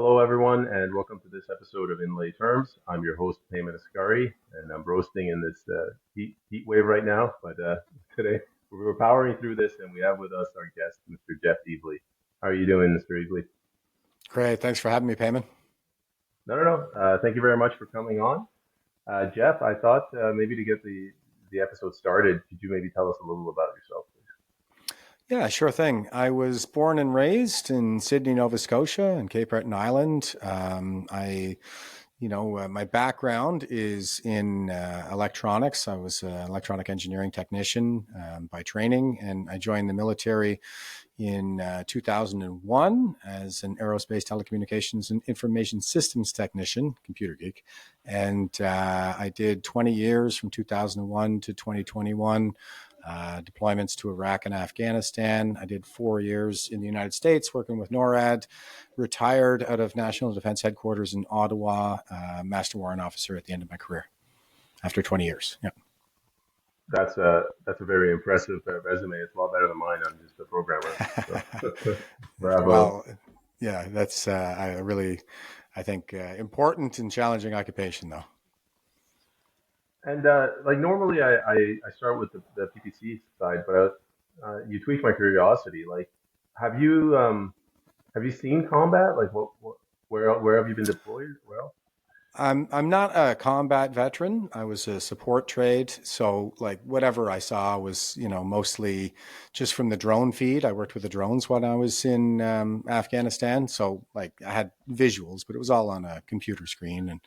Hello, everyone, and welcome to this episode of Inlay Terms. I'm your host, Payman Ascari, and I'm roasting in this heat wave right now. But today we're powering through this, and we have with us our guest, Mr. Jeff Eagley. How are you doing, Mr. Eagley? Great. Thanks for having me, Payman. No. Thank you very much for coming on, Jeff. I thought maybe to get the episode started, could you maybe tell us a little about yourself, Yeah, sure thing. I was born and raised in Sydney, Nova Scotia, and Cape Breton Island. My background is in electronics. I was an electronic engineering technician by training, and I joined the military in 2001 as an aerospace telecommunications and information systems technician, computer geek. And I did 20 years from 2001 to 2021. Deployments to Iraq and Afghanistan. I did 4 years in the United States working with NORAD, retired out of National Defense Headquarters in Ottawa, Master Warrant Officer at the end of my career after 20 years. Yeah. That's a very impressive resume. It's a lot better than mine. I'm just a programmer. So, bravo. Well, yeah, that's I think, important and challenging occupation, though. And like normally, I start with the PPC side, but you tweaked my curiosity. Like, have you have you seen combat? Like, where have you been deployed? Well, I'm not a combat veteran. I was a support trade, so like whatever I saw was mostly just from the drone feed. I worked with the drones when I was in Afghanistan, so like I had visuals, but it was all on a computer screen, and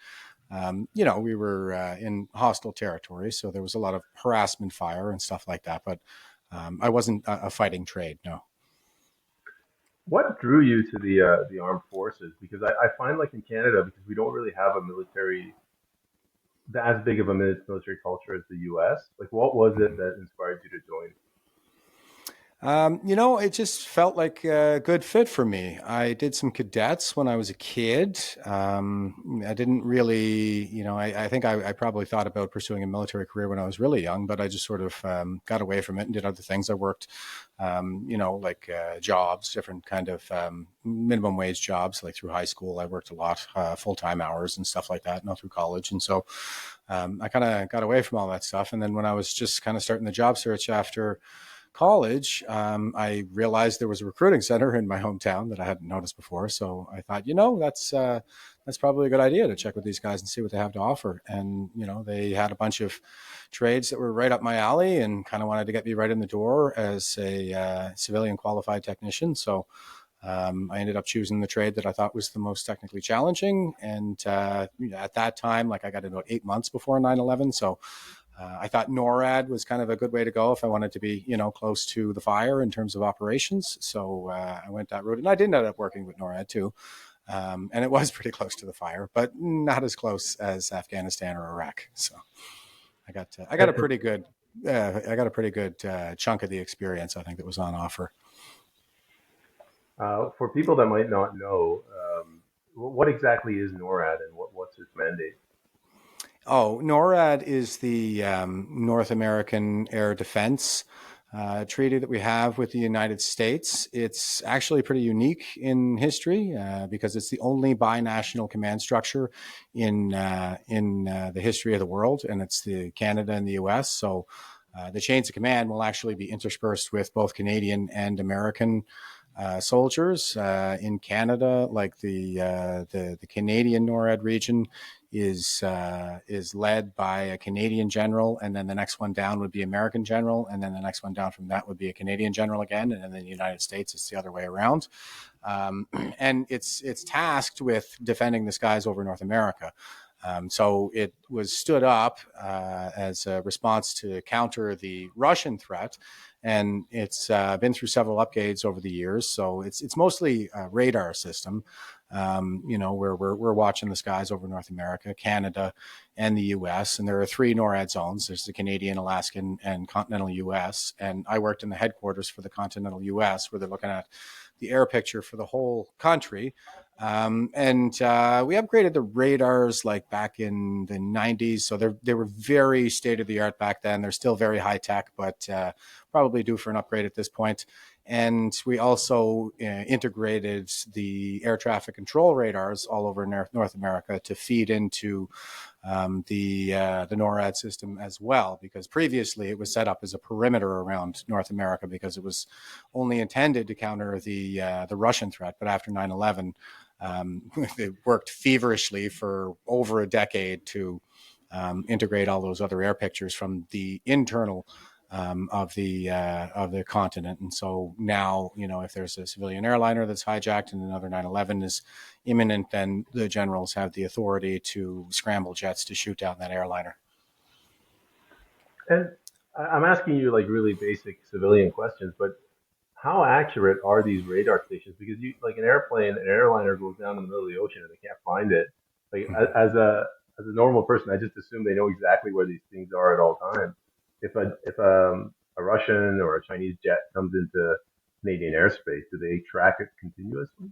we were in hostile territory, so there was a lot of harassment fire and stuff like that. But I wasn't a fighting trade, no. what drew you to the armed forces? Because I find like in Canada, because we don't really have a military as big of a military culture as the U.S. Like, what was it that inspired you to join? It just felt like a good fit for me. I did some cadets when I was a kid. I didn't really, I think I probably thought about pursuing a military career when I was really young, but I just sort of got away from it and did other things. I worked, like jobs, different kind of minimum wage jobs, like through high school. I worked a lot, full-time hours and stuff like that, not through college. And so I kind of got away from all that stuff. And then when I was just kind of starting the job search after college, I realized there was a recruiting center in my hometown that I hadn't noticed before. So I thought, that's probably a good idea to check with these guys and see what they have to offer. And they had a bunch of trades that were right up my alley, and kind of wanted to get me right in the door as a civilian qualified technician. So I ended up choosing the trade that I thought was the most technically challenging. And at that time, like I got about 8 months before 9/11, so I thought NORAD was kind of a good way to go if I wanted to be, close to the fire in terms of operations. So I went that route, and I did end up working with NORAD too, and it was pretty close to the fire, but not as close as Afghanistan or Iraq. So I got And a pretty good chunk of the experience, I think, that was on offer. for people that might not know, what exactly is NORAD and what's its mandate? Oh, NORAD is the North American Air Defense treaty that we have with the United States. It's actually pretty unique in history because it's the only binational command structure in the history of the world, and it's the Canada and the U.S. So the chains of command will actually be interspersed with both Canadian and American soldiers in Canada. Like the Canadian NORAD region is led by a Canadian general, and then the next one down would be American general, and then the next one down from that would be a Canadian general again, and then in the United States it's the other way around. And it's tasked with defending the skies over North America. So it was stood up as a response to counter the Russian threat, and it's been through several upgrades over the years. So it's mostly a radar system, where we're watching the skies over North America, Canada, and the U.S. And there are three NORAD zones. There's the Canadian, Alaskan, and continental U.S. And I worked in the headquarters for the continental U.S., where they're looking at the air picture for the whole country. And we upgraded the radars like back in the 90s. So they were very state of the art back then. They're still very high tech, but probably due for an upgrade at this point. And we also integrated the air traffic control radars all over North America to feed into the NORAD system as well, because previously it was set up as a perimeter around North America because it was only intended to counter the Russian threat. But after 9/11, they worked feverishly for over a decade to integrate all those other air pictures from the internal of the continent. And so now, if there's a civilian airliner that's hijacked and another 9/11 is imminent, then the generals have the authority to scramble jets to shoot down that airliner. And I'm asking you like really basic civilian questions, but how accurate are these radar stations? Because you like an airliner goes down in the middle of the ocean and they can't find it. Like as a normal person, I just assume they know exactly where these things are at all times. If a Russian or a Chinese jet comes into Canadian airspace, do they track it continuously?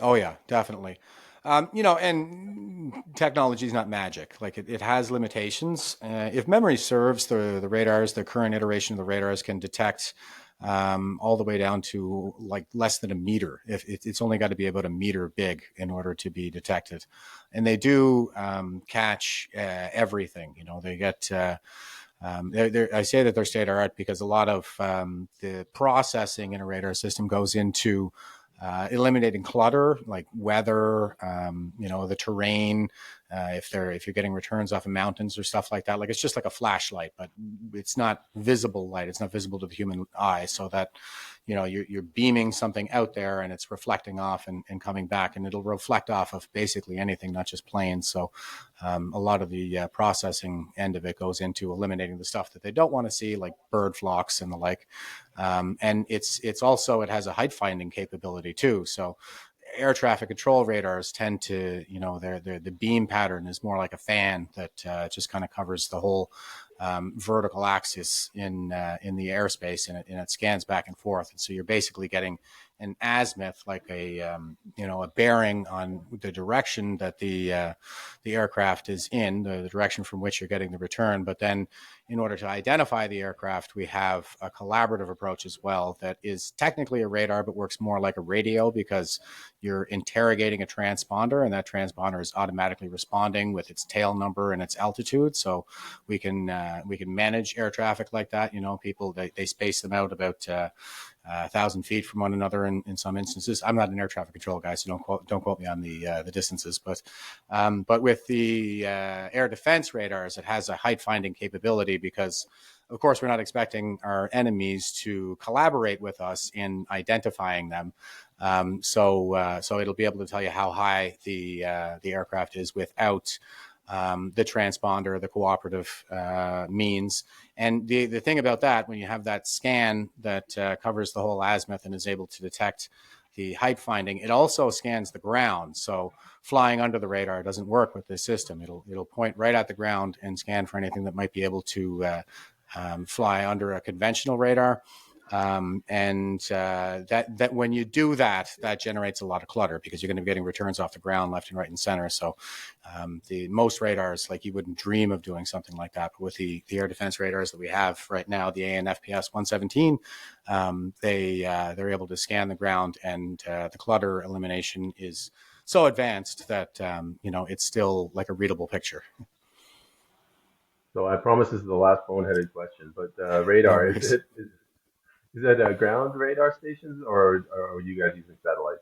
Oh yeah, definitely. And technology is not magic. Like it has limitations. If memory serves, the radars, the current iteration of the radars can detect all the way down to like less than a meter. If it's only got to be about a meter big in order to be detected, and they do catch everything. They get. I say that they're state of art because a lot of the processing in a radar system goes into eliminating clutter like weather, the terrain, if you're getting returns off of mountains or stuff like that. Like it's just like a flashlight, but it's not visible light. It's not visible to the human eye, so that you're beaming something out there and it's reflecting off and coming back, and it'll reflect off of basically anything, not just planes. So a lot of the processing end of it goes into eliminating the stuff that they don't want to see, like bird flocks and the like. And it's also, it has a height finding capability too. So air traffic control radars tend to, the beam pattern is more like a fan that just kind of covers the whole vertical axis in the airspace, and it scans back and forth. And so you're basically getting an azimuth, like a bearing on the direction that the aircraft is in, the direction from which you're getting the return. But then, in order to identify the aircraft, we have a collaborative approach as well that is technically a radar, but works more like a radio because you're interrogating a transponder, and that transponder is automatically responding with its tail number and its altitude. So we can manage air traffic like that. People they space them out about 1,000 feet from one another in some instances. I'm not an air traffic control guy, so don't quote me on the distances. But with the air defense radars, it has a height finding capability because, of course, we're not expecting our enemies to collaborate with us in identifying them. So it'll be able to tell you how high the aircraft is without the transponder, the cooperative means. And the thing about that, when you have that scan that covers the whole azimuth and is able to detect the height finding, it also scans the ground. So flying under the radar doesn't work with this system. It'll point right at the ground and scan for anything that might be able to fly under a conventional radar. That when you do that, that generates a lot of clutter because you're going to be getting returns off the ground left and right and center. So the most radars, like you wouldn't dream of doing something like that. But with the air defense radars that we have right now, the ANFPS 117, they're able to scan the ground, and the clutter elimination is so advanced that it's still like a readable picture. So I promise this is the last boneheaded question, but No radar worries. is it ground radar stations or are you guys using satellites?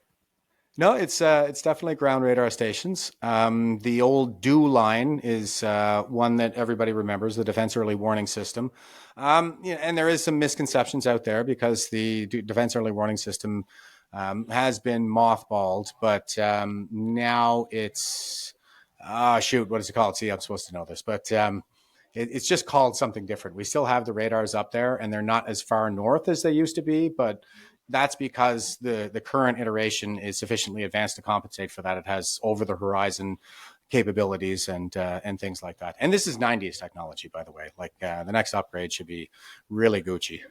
No, it's definitely ground radar stations. The old DEW line is one that everybody remembers, the Defense Early Warning System. And there is some misconceptions out there because the Defense Early Warning System has been mothballed, but now it's shoot, what is it called? See, I'm supposed to know this, but it's just called something different. We still have the radars up there, and they're not as far north as they used to be, but that's because the current iteration is sufficiently advanced to compensate for that. It has over the horizon capabilities and things like that. And this is 90s technology, by the way. Like the next upgrade should be really Gucci.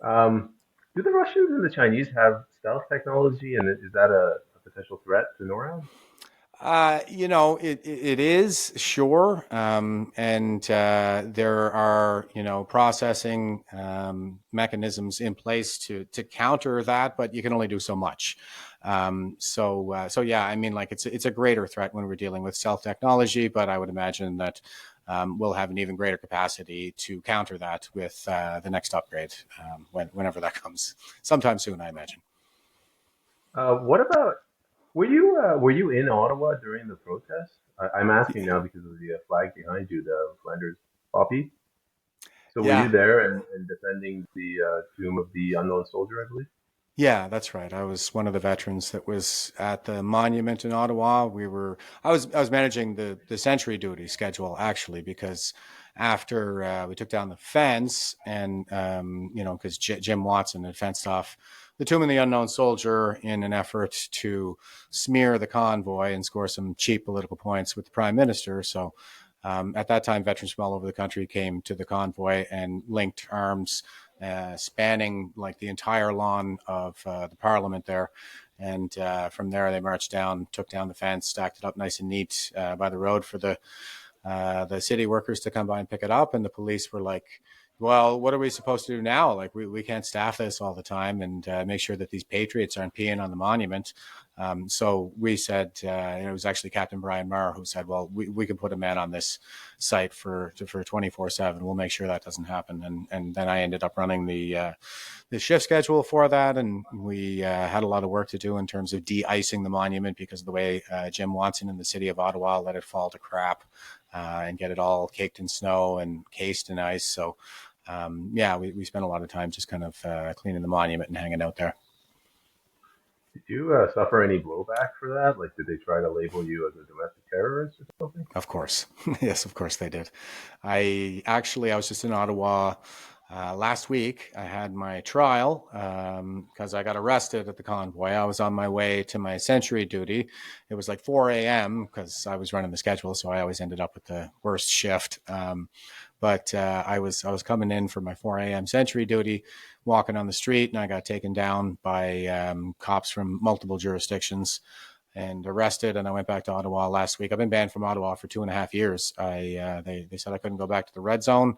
Um, do the Russians and the Chinese have stealth technology, and is that a potential threat to NORAD? It is sure, and there are processing mechanisms in place to counter that, but you can only do so much. So yeah, I mean, like it's a greater threat when we're dealing with stealth technology, but I would imagine that we'll have an even greater capacity to counter that with the next upgrade whenever that comes, sometime soon, I imagine. What about were you in Ottawa during the protest? I'm asking now because of the flag behind you, the Flanders poppy. So were you Yeah, there and defending the tomb of the unknown soldier, I believe? Yeah, that's right. I was one of the veterans that was at the monument in Ottawa. I was managing the sentry duty schedule actually because after we took down the fence and because Jim Watson had fenced off the tomb of the unknown soldier in an effort to smear the convoy and score some cheap political points with the prime minister. So at that time, veterans from all over the country came to the convoy and linked arms spanning like the entire lawn of the parliament there. And from there, they marched down, took down the fence, stacked it up nice and neat by the road for the city workers to come by and pick it up. And the police were like, well, what are we supposed to do now? Like, we can't staff this all the time and make sure that these patriots aren't peeing on the monument. So we said, it was actually Captain Brian Marr who said, well, we can put a man on this site for 24/7. We'll make sure that doesn't happen. And then I ended up running the shift schedule for that. And we had a lot of work to do in terms of de-icing the monument because of the way Jim Watson in the city of Ottawa let it fall to crap and get it all caked in snow and cased in ice. So yeah, we spent a lot of time just kind of cleaning the monument and hanging out there. Did you suffer any blowback for that? Like, did they try to label you as a domestic terrorist or something? Of course. Yes, of course they did. I was just in Ottawa last week. I had my trial because I got arrested at the convoy. I was on my way to my sentry duty. It was like 4 a.m. because I was running the schedule, so I always ended up with the worst shift. But I was coming in for my 4 a.m. sentry duty, walking on the street, and I got taken down by cops from multiple jurisdictions and arrested. And I went back to Ottawa last week. I've been banned from Ottawa for 2.5 years. They said I couldn't go back to the red zone.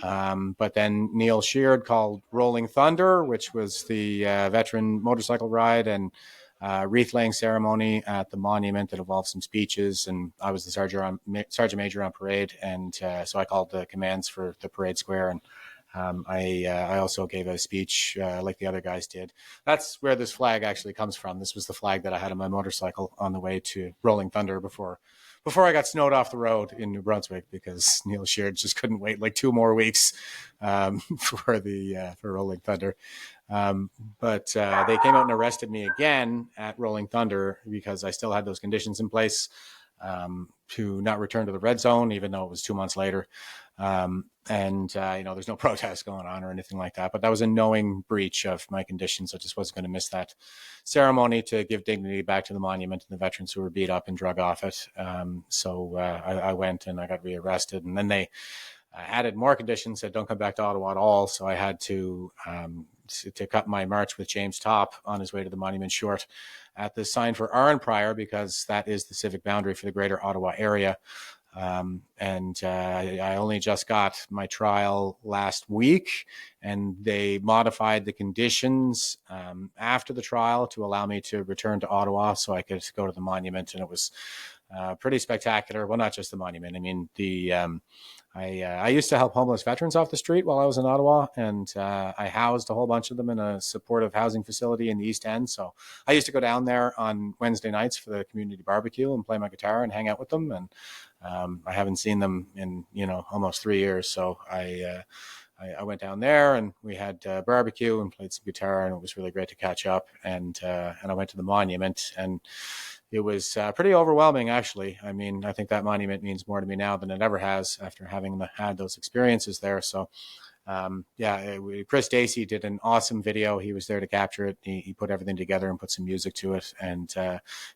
But then Neil Sheard called Rolling Thunder, which was the veteran motorcycle ride and wreath laying ceremony at the monument that involved some speeches. And I was the sergeant major on parade. And so I called the commands for the parade square. And I also gave a speech like the other guys did. That's where this flag actually comes from. This was the flag that I had on my motorcycle on the way to Rolling Thunder before I got snowed off the road in New Brunswick because Neil Sheard just couldn't wait like 2 more weeks for Rolling Thunder. But they came out and arrested me again at Rolling Thunder because I still had those conditions in place to not return to the red zone, even though it was 2 months later. There's no protest going on or anything like that, but that was a knowing breach of my conditions. I just wasn't going to miss that ceremony to give dignity back to the monument and the veterans who were beat up and drug off it. I went and I got rearrested, and then they added more conditions, said don't come back to Ottawa at all. So I had to cut my march with James Top on his way to the monument short at the sign for Arran Prior, because that is the civic boundary for the greater Ottawa area. I only just got my trial last week, and they modified the conditions after the trial to allow me to return to Ottawa so I could go to the monument. And it was pretty spectacular. Well, not just the monument. I mean, I used to help homeless veterans off the street while I was in Ottawa, and I housed a whole bunch of them in a supportive housing facility in the East End. So I used to go down there on Wednesday nights for the community barbecue and play my guitar and hang out with them. And I haven't seen them in almost 3 years. So I went down there and we had barbecue and played some guitar, and it was really great to catch up. And I went to the monument, and it was pretty overwhelming, actually. I mean, I think that monument means more to me now than it ever has after having had those experiences there. So, Chris Dacey did an awesome video. He was there to capture it. He put everything together and put some music to it. And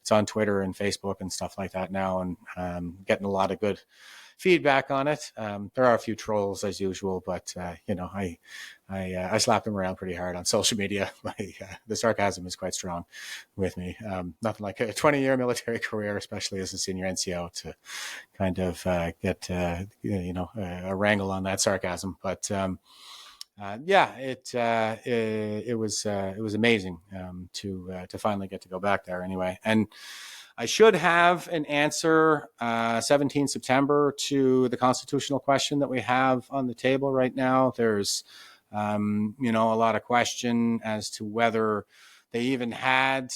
it's on Twitter and Facebook and stuff like that now, and getting a lot of good feedback on it. There are a few trolls as usual, but I slap them around pretty hard on social media. The sarcasm is quite strong with me. Nothing like a 20-year military career, especially as a senior NCO, to kind of get a wrangle on that sarcasm. But it was amazing to finally get to go back there anyway. And I should have an answer 17 September to the constitutional question that we have on the table right now. There's a lot of question as to whether they even had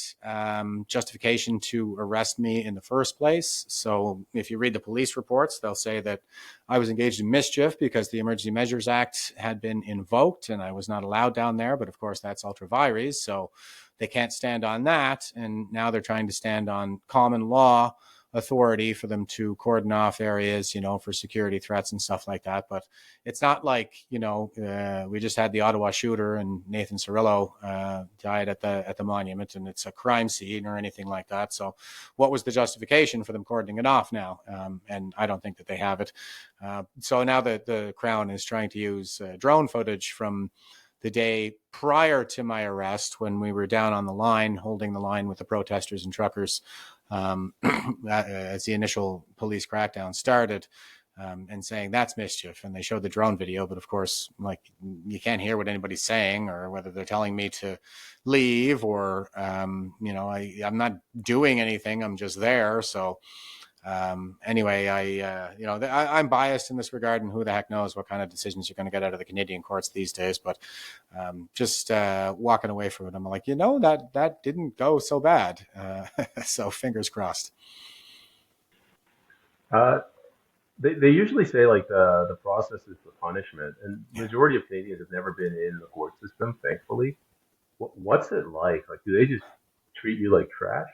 justification to arrest me in the first place. So if you read the police reports, they'll say that I was engaged in mischief because the Emergency Measures Act had been invoked and I was not allowed down there. But of course, that's ultra vires, so they can't stand on that. And now they're trying to stand on common law authority for them to cordon off areas, for security threats and stuff like that. But it's not like, we just had the Ottawa shooter and Nathan Cirillo died at the monument and it's a crime scene or anything like that. So what was the justification for them cordoning it off now? And I don't think that they have it. So now that the Crown is trying to use drone footage from the day prior to my arrest, when we were down on the line, holding the line with the protesters and truckers, as the initial police crackdown started, and saying that's mischief. And they showed the drone video, but of course, you can't hear what anybody's saying or whether they're telling me to leave or, I'm not doing anything. I'm just there. So anyway, I'm biased in this regard, and who the heck knows what kind of decisions you're going to get out of the Canadian courts these days. But just walking away from it, I'm like, that didn't go so bad. So fingers crossed. They usually say like the process is the punishment, and majority of Canadians have never been in the court system, thankfully. What's it like? Like, do they just treat you like trash?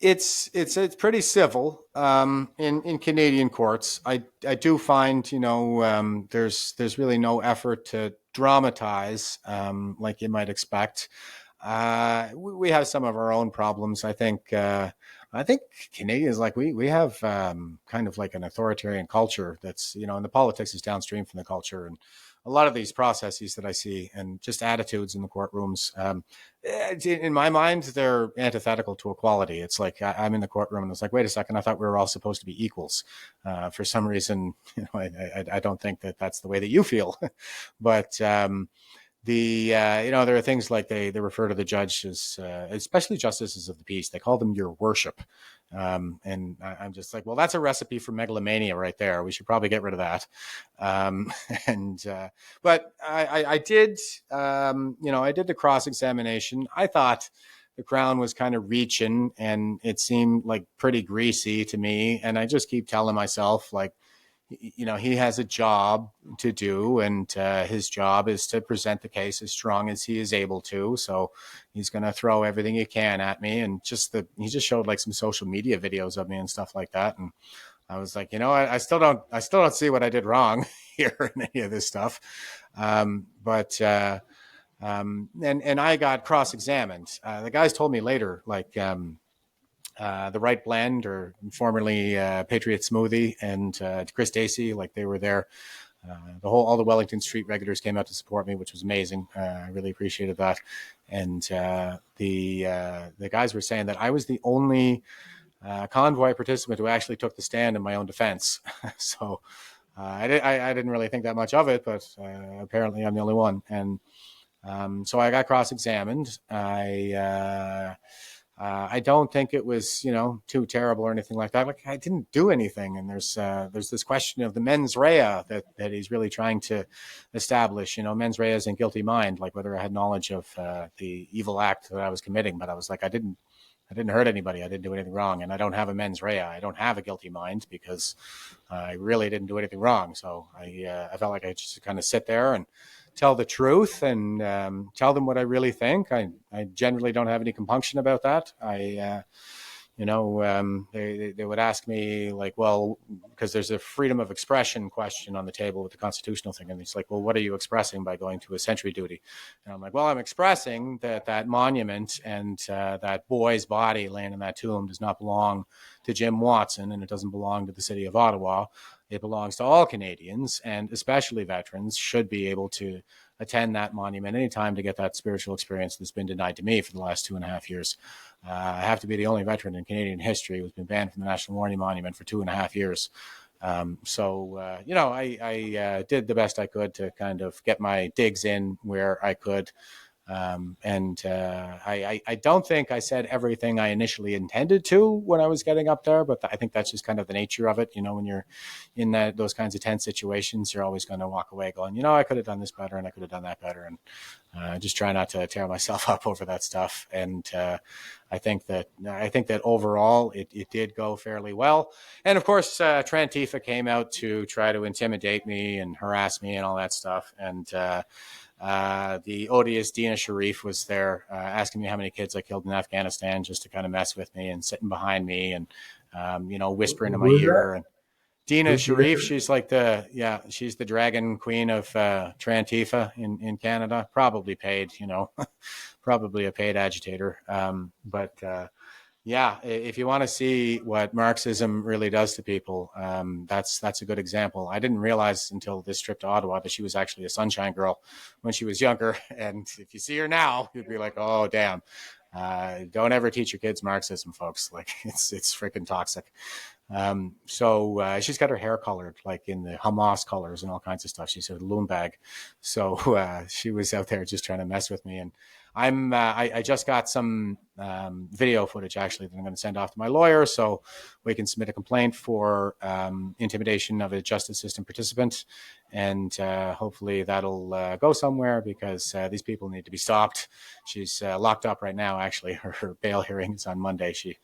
It's pretty civil in Canadian courts. I do find there's really no effort to dramatize like you might expect. We have some of our own problems. I think Canadians, like we have kind of like an authoritarian culture that's and the politics is downstream from the culture, and a lot of these processes that I see and just attitudes in the courtrooms, in my mind, they're antithetical to equality. It's like I'm in the courtroom and it's like, wait a second, I thought we were all supposed to be equals. For some reason, I don't think that that's the way that you feel. But there are things like they refer to the judges, especially justices of the peace. They call them your worship. And I'm just like, well, that's a recipe for megalomania right there. We should probably get rid of that. But I did, I did the cross-examination. I thought the Crown was kind of reaching and it seemed like pretty greasy to me. And I just keep telling myself, like, he has a job to do, and his job is to present the case as strong as he is able to. So he's going to throw everything he can at me. And he just showed like some social media videos of me and stuff like that. And I was like, I still don't see what I did wrong here in any of this stuff. And I got cross-examined. The guys told me later, like, the Right Blend, or formerly Patriot Smoothie, and Chris Dacey, like they were there. All the Wellington Street regulars came out to support me, which was amazing. I really appreciated that. And the guys were saying that I was the only convoy participant who actually took the stand in my own defense. So I didn't really think that much of it, but apparently I'm the only one. And so I got cross-examined. I don't think it was, too terrible or anything like that. Like, I didn't do anything. And there's this question of the mens rea that he's really trying to establish. Mens rea is in guilty mind, like whether I had knowledge of the evil act that I was committing. But I was like, I didn't hurt anybody. I didn't do anything wrong. And I don't have a mens rea. I don't have a guilty mind because I really didn't do anything wrong. So I felt like I just kind of sit there and tell the truth and tell them what I really think. I generally don't have any compunction about that. They would ask me like, well, because there's a freedom of expression question on the table with the constitutional thing, and it's like, well, what are you expressing by going to a sentry duty? And I'm like, well, I'm expressing that monument and that boy's body laying in that tomb does not belong to Jim Watson, and it doesn't belong to the city of Ottawa. It belongs to all Canadians, and especially veterans should be able to attend that monument anytime to get that spiritual experience that's been denied to me for the last 2.5 years. I have to be the only veteran in Canadian history who's been banned from the National War Monument for 2.5 years. I did the best I could to kind of get my digs in where I could. I don't think I said everything I initially intended to when I was getting up there, but I think that's just kind of the nature of it. When you're in those kinds of tense situations, you're always going to walk away going, I could have done this better and I could have done that better. And just try not to tear myself up over that stuff. And I think that overall it did go fairly well. And of course, Trantifa came out to try to intimidate me and harass me and all that stuff. And the odious Dina Sharif was there asking me how many kids I killed in Afghanistan, just to kind of mess with me and sitting behind me and, whispering in my ear. And Dina Sharif, she's like she's the dragon queen of Trantifa in Canada, probably paid, probably a paid agitator. If you want to see what Marxism really does to people, that's a good example. I didn't realize until this trip to Ottawa that she was actually a sunshine girl when she was younger. And if you see her now, you'd be like, oh, damn. Don't ever teach your kids Marxism, folks. Like, it's freaking toxic. She's got her hair colored like in the Hamas colors and all kinds of stuff. She's a loon bag. So she was out there just trying to mess with me. And I just got some video footage actually that I'm going to send off to my lawyer so we can submit a complaint for intimidation of a justice system participant. And hopefully that'll go somewhere because these people need to be stopped. She's locked up right now, actually. Her bail hearing is on Monday. She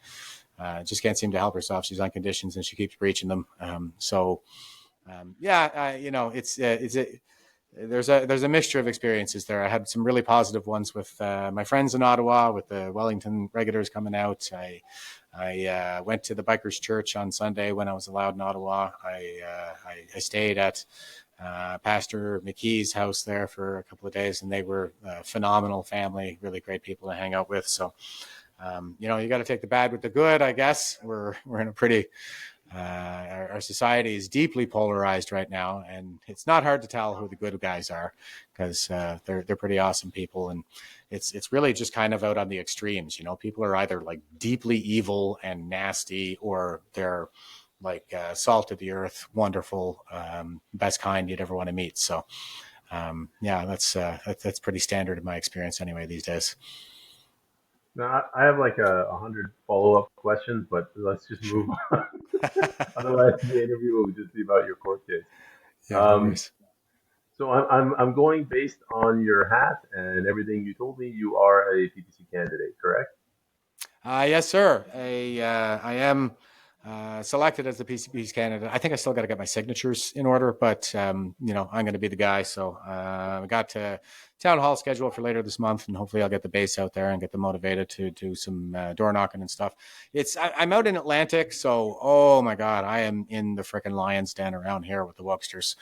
just can't seem to help herself. She's on conditions and she keeps breaching them. There's a mixture of experiences there. I had some really positive ones with my friends in Ottawa, with the Wellington regulars coming out. I went to the Bikers Church on Sunday when I was allowed in Ottawa. I stayed at Pastor McKee's house there for a couple of days, and they were a phenomenal family, really great people to hang out with. So, you got to take the bad with the good, I guess. We're in a pretty our society is deeply polarized right now, and it's not hard to tell who the good guys are because they're pretty awesome people, and it's really just kind of out on the extremes. People are either like deeply evil and nasty, or they're like salt of the earth, wonderful, best kind you'd ever want to meet. So that's pretty standard in my experience anyway these days. Now, I have like 100 follow-up questions, but let's just Sure. move on. Otherwise, the interview will just be about your court case. Yeah, no Um, worries. so I'm going based on your hat and everything you told me. You are a PPC candidate, correct? Yes, sir. I am selected as the PCP's candidate. I think I still got to get my signatures in order, but I'm going to be the guy. So I got to town hall scheduled for later this month, and hopefully I'll get the base out there and get them motivated to do some door knocking and stuff. I'm out in Atlantic, so oh my God, I am in the frickin' lion's den around here with the Woksters.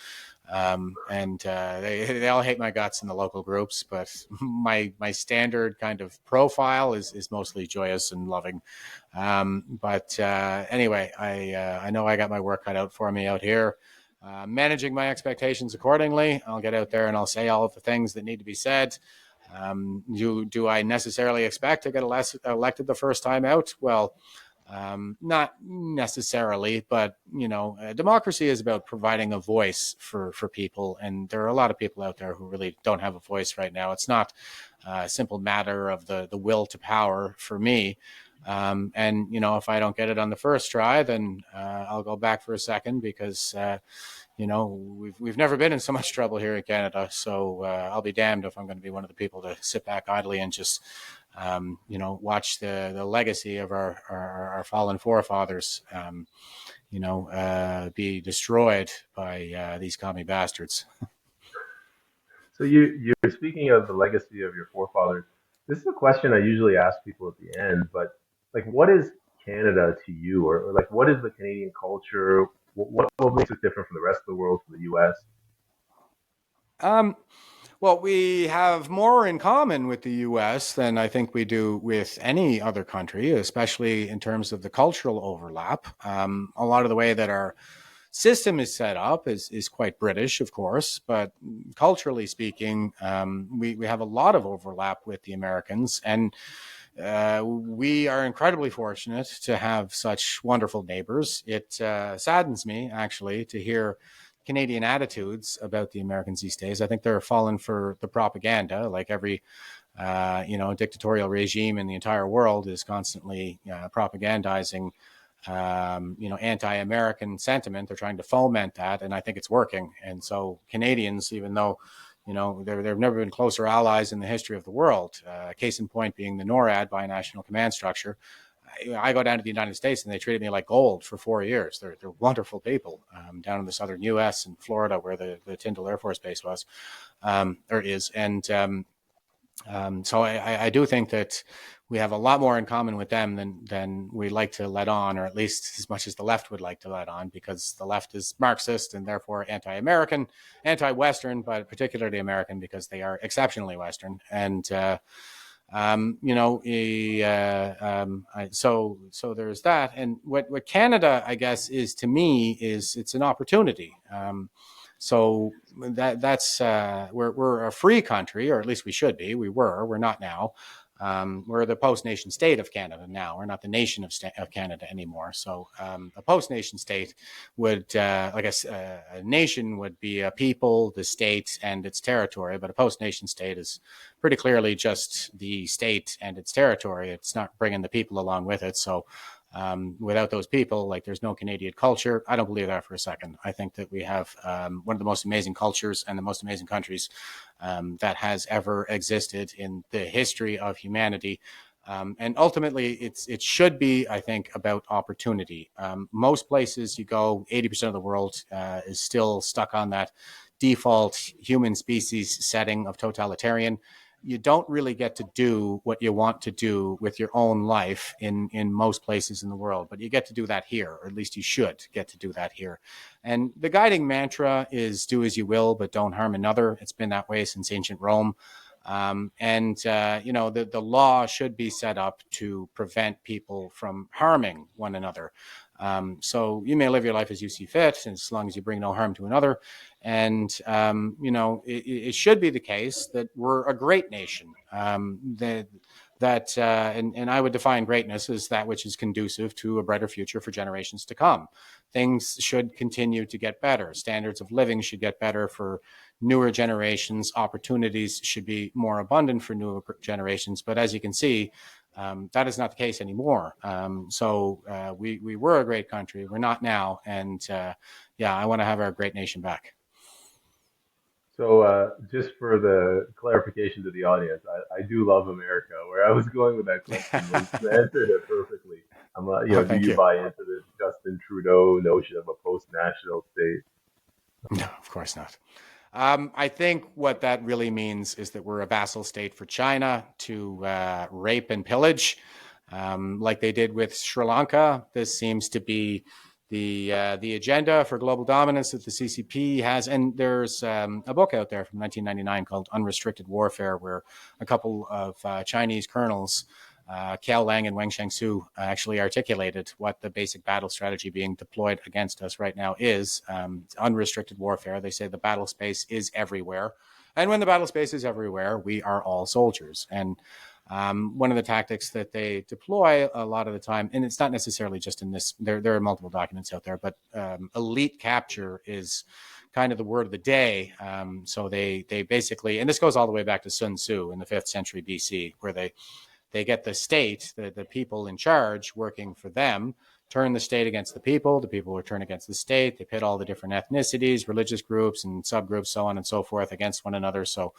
They all hate my guts in the local groups, but my standard kind of profile is mostly joyous and loving. Anyway, I know I got my work cut out for me out here. Managing my expectations accordingly. I'll get out there and I'll say all of the things that need to be said. Do I necessarily expect to get elected the first time out? Well, not necessarily, but democracy is about providing a voice for people, and there are a lot of people out there who really don't have a voice right now. It's not a simple matter of the will to power for me. If I don't get it on the first try, then I'll go back for a second because we've never been in so much trouble here in Canada. So I'll be damned if I'm going to be one of the people to sit back idly and just watch the legacy of our fallen forefathers, be destroyed by these commie bastards. So you're speaking of the legacy of your forefathers. This is a question I usually ask people at the end, but like, what is Canada to you, or like what is the Canadian culture? What makes it different from the rest of the world, from the U.S.? Um, well, we have more in common with the US than I think we do with any other country, especially in terms of the cultural overlap. A lot of the way that our system is set up is quite British, of course, but culturally speaking, we have a lot of overlap with the Americans. And we are incredibly fortunate to have such wonderful neighbors. It saddens me, actually, to hear Canadian attitudes about the Americans these days. I think they're falling for the propaganda, like every dictatorial regime in the entire world is constantly propagandizing anti-American sentiment. They're trying to foment that, and I think it's working. And so Canadians, even though they've never been closer allies in the history of the world. Case in point being the NORAD, Binational Command Structure. I go down to the United States and they treated me like gold for 4 years. They're wonderful people down in the southern U.S. and Florida, where the Tyndall Air Force Base was or is. And so I do think that we have a lot more in common with them than we like to let on, or at least as much as the left would like to let on, because the left is Marxist and therefore anti-American, anti-Western, but particularly American because they are exceptionally Western. And so there's that. And what Canada, I guess, is to me is it's an opportunity. So that's we're a free country, or at least we should be. We're not now. We're the post-nation state of Canada now. We're not the nation of Canada anymore. So a post-nation state would, a nation would be a people, the state, and its territory. But a post-nation state is pretty clearly just the state and its territory. It's not bringing the people along with it. So without those people, like there's no Canadian culture. I don't believe that for a second. I think that we have one of the most amazing cultures and the most amazing countries that has ever existed in the history of humanity. And ultimately, it should be, I think, about opportunity. Most places you go, 80% of the world is still stuck on that default human species setting of totalitarian. You don't really get to do what you want to do with your own life in most places in the world, but you get to do that here, or at least you should get to do that here. And the guiding mantra is do as you will, but don't harm another. It's been that way since ancient Rome. The law should be set up to prevent people from harming one another. So you may live your life as you see fit, as long as you bring no harm to another. And, it should be the case that we're a great nation, and I would define greatness as that which is conducive to a brighter future for generations to come. Things should continue to get better. Standards of living should get better for newer generations. Opportunities should be more abundant for newer generations. But as you can see, that is not the case anymore. We were a great country. We're not now. And I want to have our great nation back. So just for the clarification to the audience, I do love America. Where I was going with that question was you answered it perfectly. Oh, Do thank you you. buy into this Justin Trudeau notion of a post-national state? No, of course not. I think what that really means is that we're a vassal state for China to rape and pillage, like they did with Sri Lanka. This seems to be the agenda for global dominance that the CCP has. And there's a book out there from 1999 called Unrestricted Warfare, where a couple of Chinese colonels, Kiao Lang and Wang Shengsu, actually articulated what the basic battle strategy being deployed against us right now is. Unrestricted warfare. They say the battle space is everywhere. And when the battle space is everywhere, we are all soldiers. And one of the tactics that they deploy a lot of the time, and it's not necessarily just in this, there are multiple documents out there, but elite capture is kind of the word of the day. So they basically, and this goes all the way back to Sun Tzu in the 5th century BC, where they get the state, the people in charge working for them, turn the state against the people will turn against the state. They pit all the different ethnicities, religious groups and subgroups, so on and so forth, against one another. So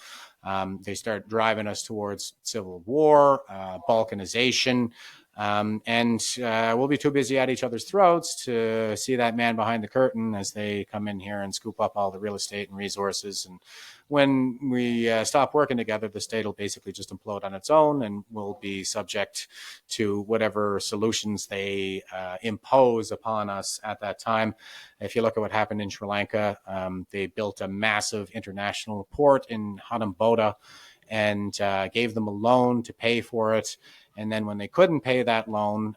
they start driving us towards civil war, balkanization, And we'll be too busy at each other's throats to see that man behind the curtain as they come in here and scoop up all the real estate and resources. And when we stop working together, the state will basically just implode on its own, and we'll be subject to whatever solutions they impose upon us at that time. If you look at what happened in Sri Lanka, they built a massive international port in Hanaboda and gave them a loan to pay for it. And then when they couldn't pay that loan,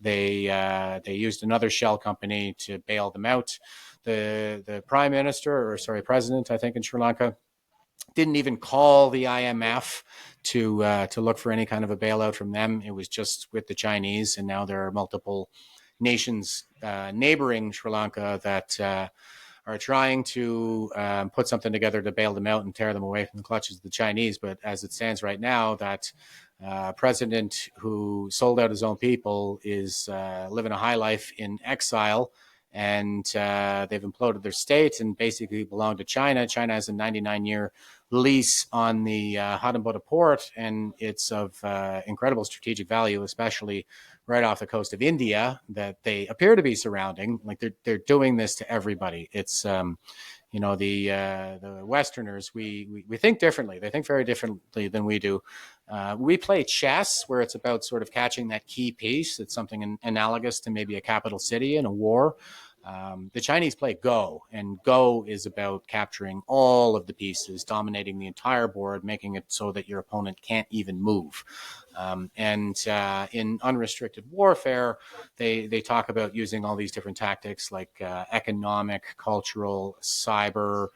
they used another shell company to bail them out. The prime minister, or sorry, president, I think, in Sri Lanka, didn't even call the IMF to look for any kind of a bailout from them. It was just with the Chinese, and now there are multiple nations neighboring Sri Lanka that are trying to put something together to bail them out and tear them away from the clutches of the Chinese. But as it stands right now, that president who sold out his own people is living a high life in exile, and they've imploded their state and basically belong to China. China has a 99-year lease on the Hanaboda port, and it's of incredible strategic value, especially right off the coast of India, that they appear to be surrounding. Like they're doing this to everybody. It's the Westerners, we think differently. They think very differently than we do. We play chess, where it's about sort of catching that key piece. It's something analogous to maybe a capital city in a war. The Chinese play Go, and Go is about capturing all of the pieces, dominating the entire board, making it so that your opponent can't even move. In unrestricted warfare, they talk about using all these different tactics like economic, cultural, cyber,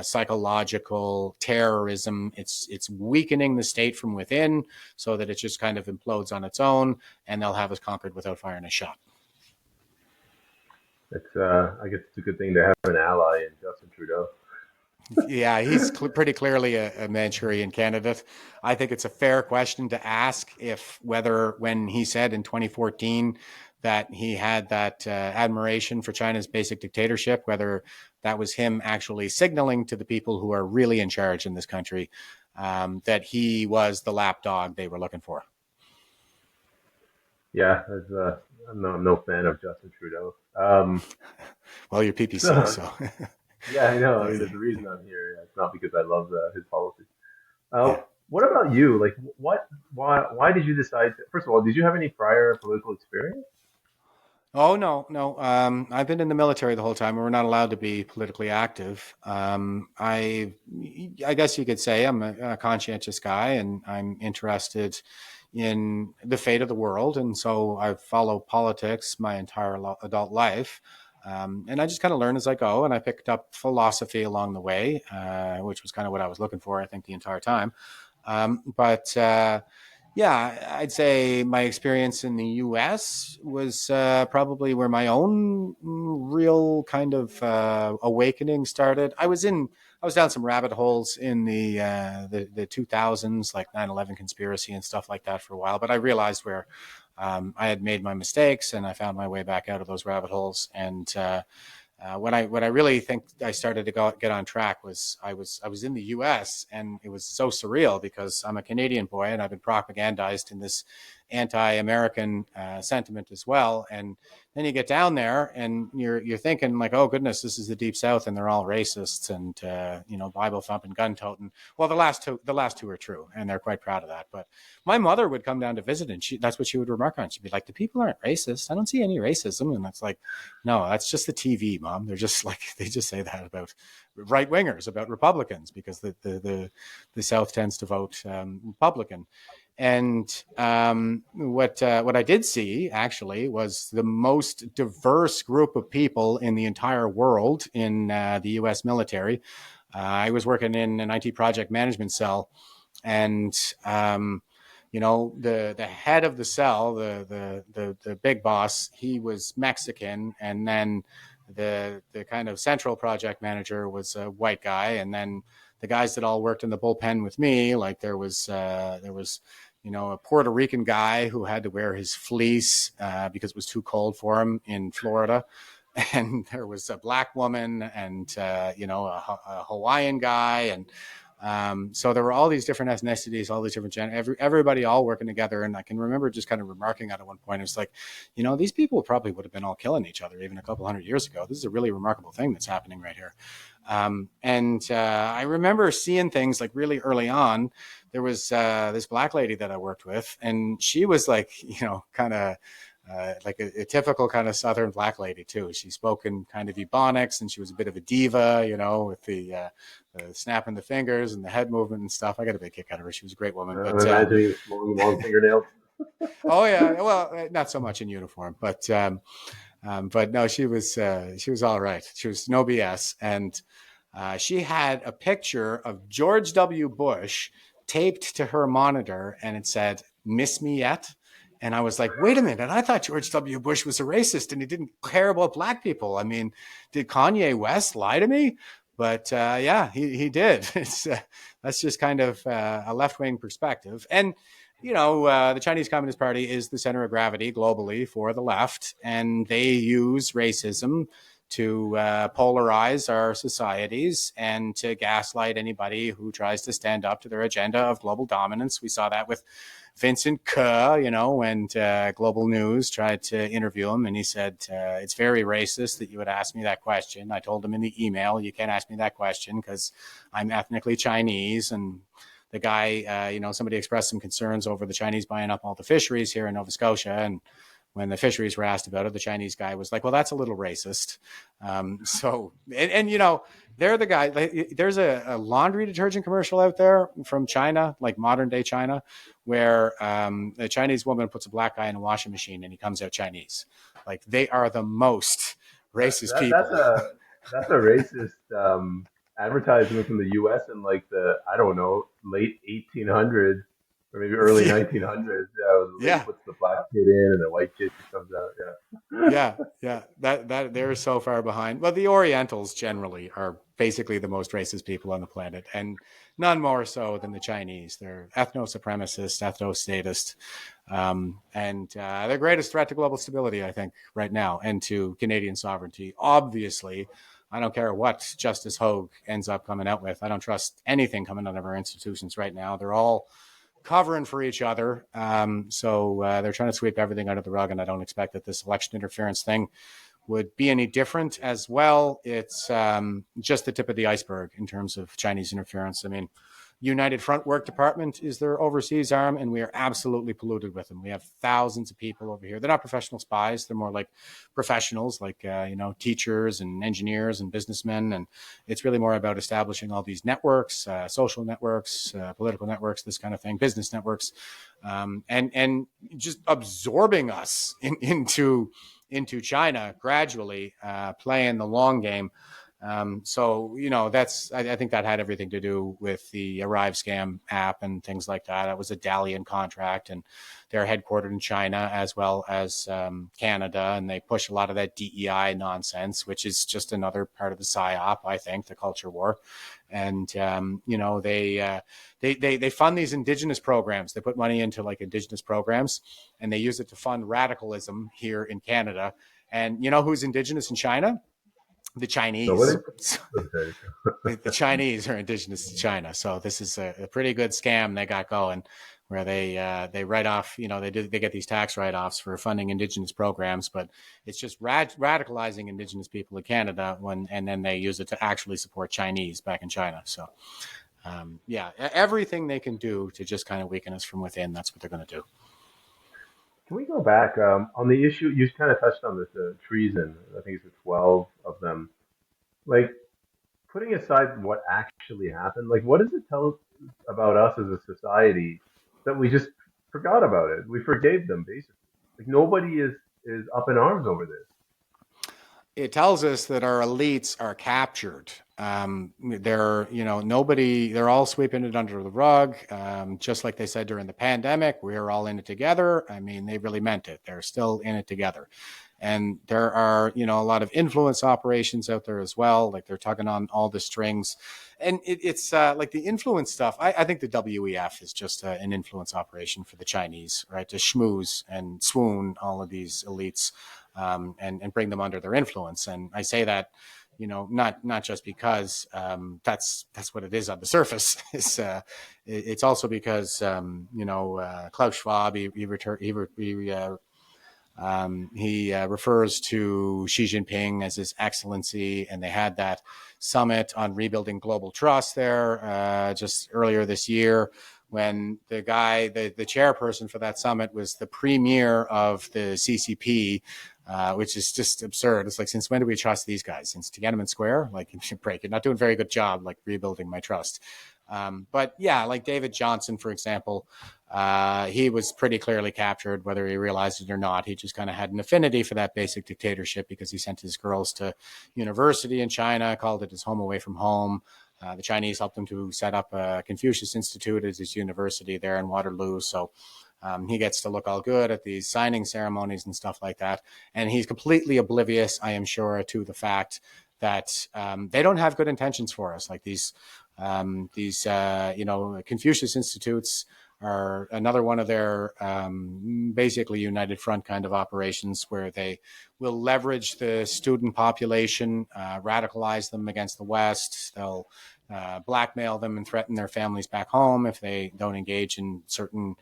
psychological, terrorism. It's weakening the state from within so that it just kind of implodes on its own, and they'll have us conquered without firing a shot. It's I guess it's a good thing to have an ally in Justin Trudeau. Yeah, he's pretty clearly a Manchurian candidate. I think it's a fair question to ask if whether when he said in 2014 that he had that admiration for China's basic dictatorship, whether that was him actually signaling to the people who are really in charge in this country that he was the lapdog they were looking for. Yeah, I'm no fan of Justin Trudeau. Well, you're PPC, so. Yeah, I know. There's a reason I'm here. It's not because I love his policies. Yeah. What about you? Like, why did you decide to, first of all, did you have any prior political experience? Oh, no. I've been in the military the whole time. We're not allowed to be politically active. I guess you could say I'm a conscientious guy, and I'm interested in the fate of the world. And so I've followed politics my entire adult life. And I just kind of learn as I go. And I picked up philosophy along the way, which was kind of what I was looking for, I think, the entire time. Yeah, I'd say my experience in the U.S. was probably where my own real kind of awakening started. I was down some rabbit holes in the 2000s, like 9/11 conspiracy and stuff like that for a while. But I realized where I had made my mistakes, and I found my way back out of those rabbit holes. And what I really think I started to get on track was I was in the U.S. and it was so surreal because I'm a Canadian boy and I've been propagandized in this anti-American sentiment as well. And then you get down there and you're thinking like, oh goodness, this is the Deep South and they're all racists and Bible thumping, gun toting. Well, the last two are true and they're quite proud of that. But my mother would come down to visit and that's what she would remark on. She'd be like, the people aren't racist. I don't see any racism. And that's like, no, that's just the TV, Mom. They're just like, they just say that about right wingers, about Republicans, because the South tends to vote Republican. And what I did see actually was the most diverse group of people in the entire world in the U.S. military. I was working in an IT project management cell, and the head of the cell, the big boss, he was Mexican, and then the kind of central project manager was a white guy, and then the guys that all worked in the bullpen with me, like there was a Puerto Rican guy who had to wear his fleece because it was too cold for him in Florida. And there was a black woman and, a Hawaiian guy. And So there were all these different ethnicities, all these different everybody all working together. And I can remember just kind of remarking at one point, it's like, these people probably would have been all killing each other even a couple hundred years ago. This is a really remarkable thing that's happening right here. And I remember seeing things like really early on. There was this black lady that I worked with, and she was like, kind of like a typical kind of Southern black lady too. She spoke in kind of Ebonics, and she was a bit of a diva, with the snapping the fingers and the head movement and stuff. I got a big kick out of her. She was a great woman. I'm imagining long fingernails. Oh yeah, well, not so much in uniform, but no, she was all right. She was no BS, and she had a picture of George W. Bush taped to her monitor, and it said, "Miss me yet?" And I was like, wait a minute. I thought George W. Bush was a racist and he didn't care about black people. I mean, did Kanye West lie to me? But yeah, he did. That's just kind of a left-wing perspective. And, the Chinese Communist Party is the center of gravity globally for the left. And they use racism to polarize our societies and to gaslight anybody who tries to stand up to their agenda of global dominance. We saw that with Vincent Ke, when Global News tried to interview him, and he said, it's very racist that you would ask me that question. I told him in the email, you can't ask me that question because I'm ethnically Chinese. And the guy, somebody expressed some concerns over the Chinese buying up all the fisheries here in Nova Scotia. And when the fisheries were asked about it, the Chinese guy was like, well, that's a little racist. They're the guy. There's a laundry detergent commercial out there from China, like modern day China, where a Chinese woman puts a black guy in a washing machine and he comes out Chinese. Like, they are the most racist people. That's a racist advertisement from the U.S. in like the, I don't know, late 1800s or maybe early 1900s. Yeah. Puts the black kid in and the white kid comes out. Yeah. That they're so far behind. Well, the Orientals generally are basically the most racist people on the planet, and none more so than the Chinese. They're ethno-supremacist, ethno-statist, and the greatest threat to global stability, I think, right now, and to Canadian sovereignty. Obviously, I don't care what Justice Hogue ends up coming out with. I don't trust anything coming out of our institutions right now. They're all covering for each other. So they're trying to sweep everything under the rug, and I don't expect that this election interference thing would be any different as well. It's just the tip of the iceberg in terms of Chinese interference. I mean, United Front Work Department is their overseas arm, and we are absolutely polluted with them. We have thousands of people over here. They're not professional spies. They're more like professionals, like, teachers and engineers and businessmen. And it's really more about establishing all these networks, social networks, political networks, this kind of thing, business networks, and just absorbing us into China gradually, playing the long game. I think that had everything to do with the Arrive scam app and things like that. It was a Dalian contract, and they're headquartered in China as well as Canada, and they push a lot of that DEI nonsense, which is just another part of the PSYOP, I think, the culture war. And they fund these indigenous programs. They put money into like indigenous programs, and they use it to fund radicalism here in Canada. And you know who's indigenous in China? The Chinese. The Chinese are indigenous to China. So this is a pretty good scam they got going, where they write off, they get these tax write-offs for funding indigenous programs, but it's just radicalizing indigenous people in Canada and then they use it to actually support Chinese back in China. So everything they can do to just kind of weaken us from within, that's what they're going to do. Can we go back on the issue? You kind of touched on this treason. I think it's 12 of them. Like, putting aside what actually happened, like, what does it tell about us as a society that we just forgot about it? We forgave them, basically. Like, nobody is up in arms over this. It tells us that our elites are captured. They're all sweeping it under the rug. Just like they said during the pandemic, we're all in it together. I mean, they really meant it. They're still in it together. And there are, a lot of influence operations out there as well. Like, they're tugging on all the strings. And it's like the influence stuff. I think the WEF is just an influence operation for the Chinese, right? To schmooze and swoon all of these elites and bring them under their influence. And I say that not just because that's what it is on the surface. It's also because Klaus Schwab he refers to Xi Jinping as His Excellency, and they had that summit on rebuilding global trust there just earlier this year, when the chairperson for that summit was the premier of the CCP, which is just absurd. It's like, since when do we trust these guys? Since Tiananmen Square? Like, break, you're not doing a very good job, like, rebuilding my trust. But yeah, like David Johnson, for example, he was pretty clearly captured, whether he realized it or not. He just kind of had an affinity for that basic dictatorship because he sent his girls to university in China, called it his home away from home. The Chinese helped him to set up a Confucius Institute as his university there in Waterloo. So he gets to look all good at these signing ceremonies and stuff like that. And he's completely oblivious, I am sure, to the fact that they don't have good intentions for us. Like these Confucius Institutes are another one of their basically United Front kind of operations, where they will leverage the student population, radicalize them against the West. They'll blackmail them and threaten their families back home if they don't engage in certain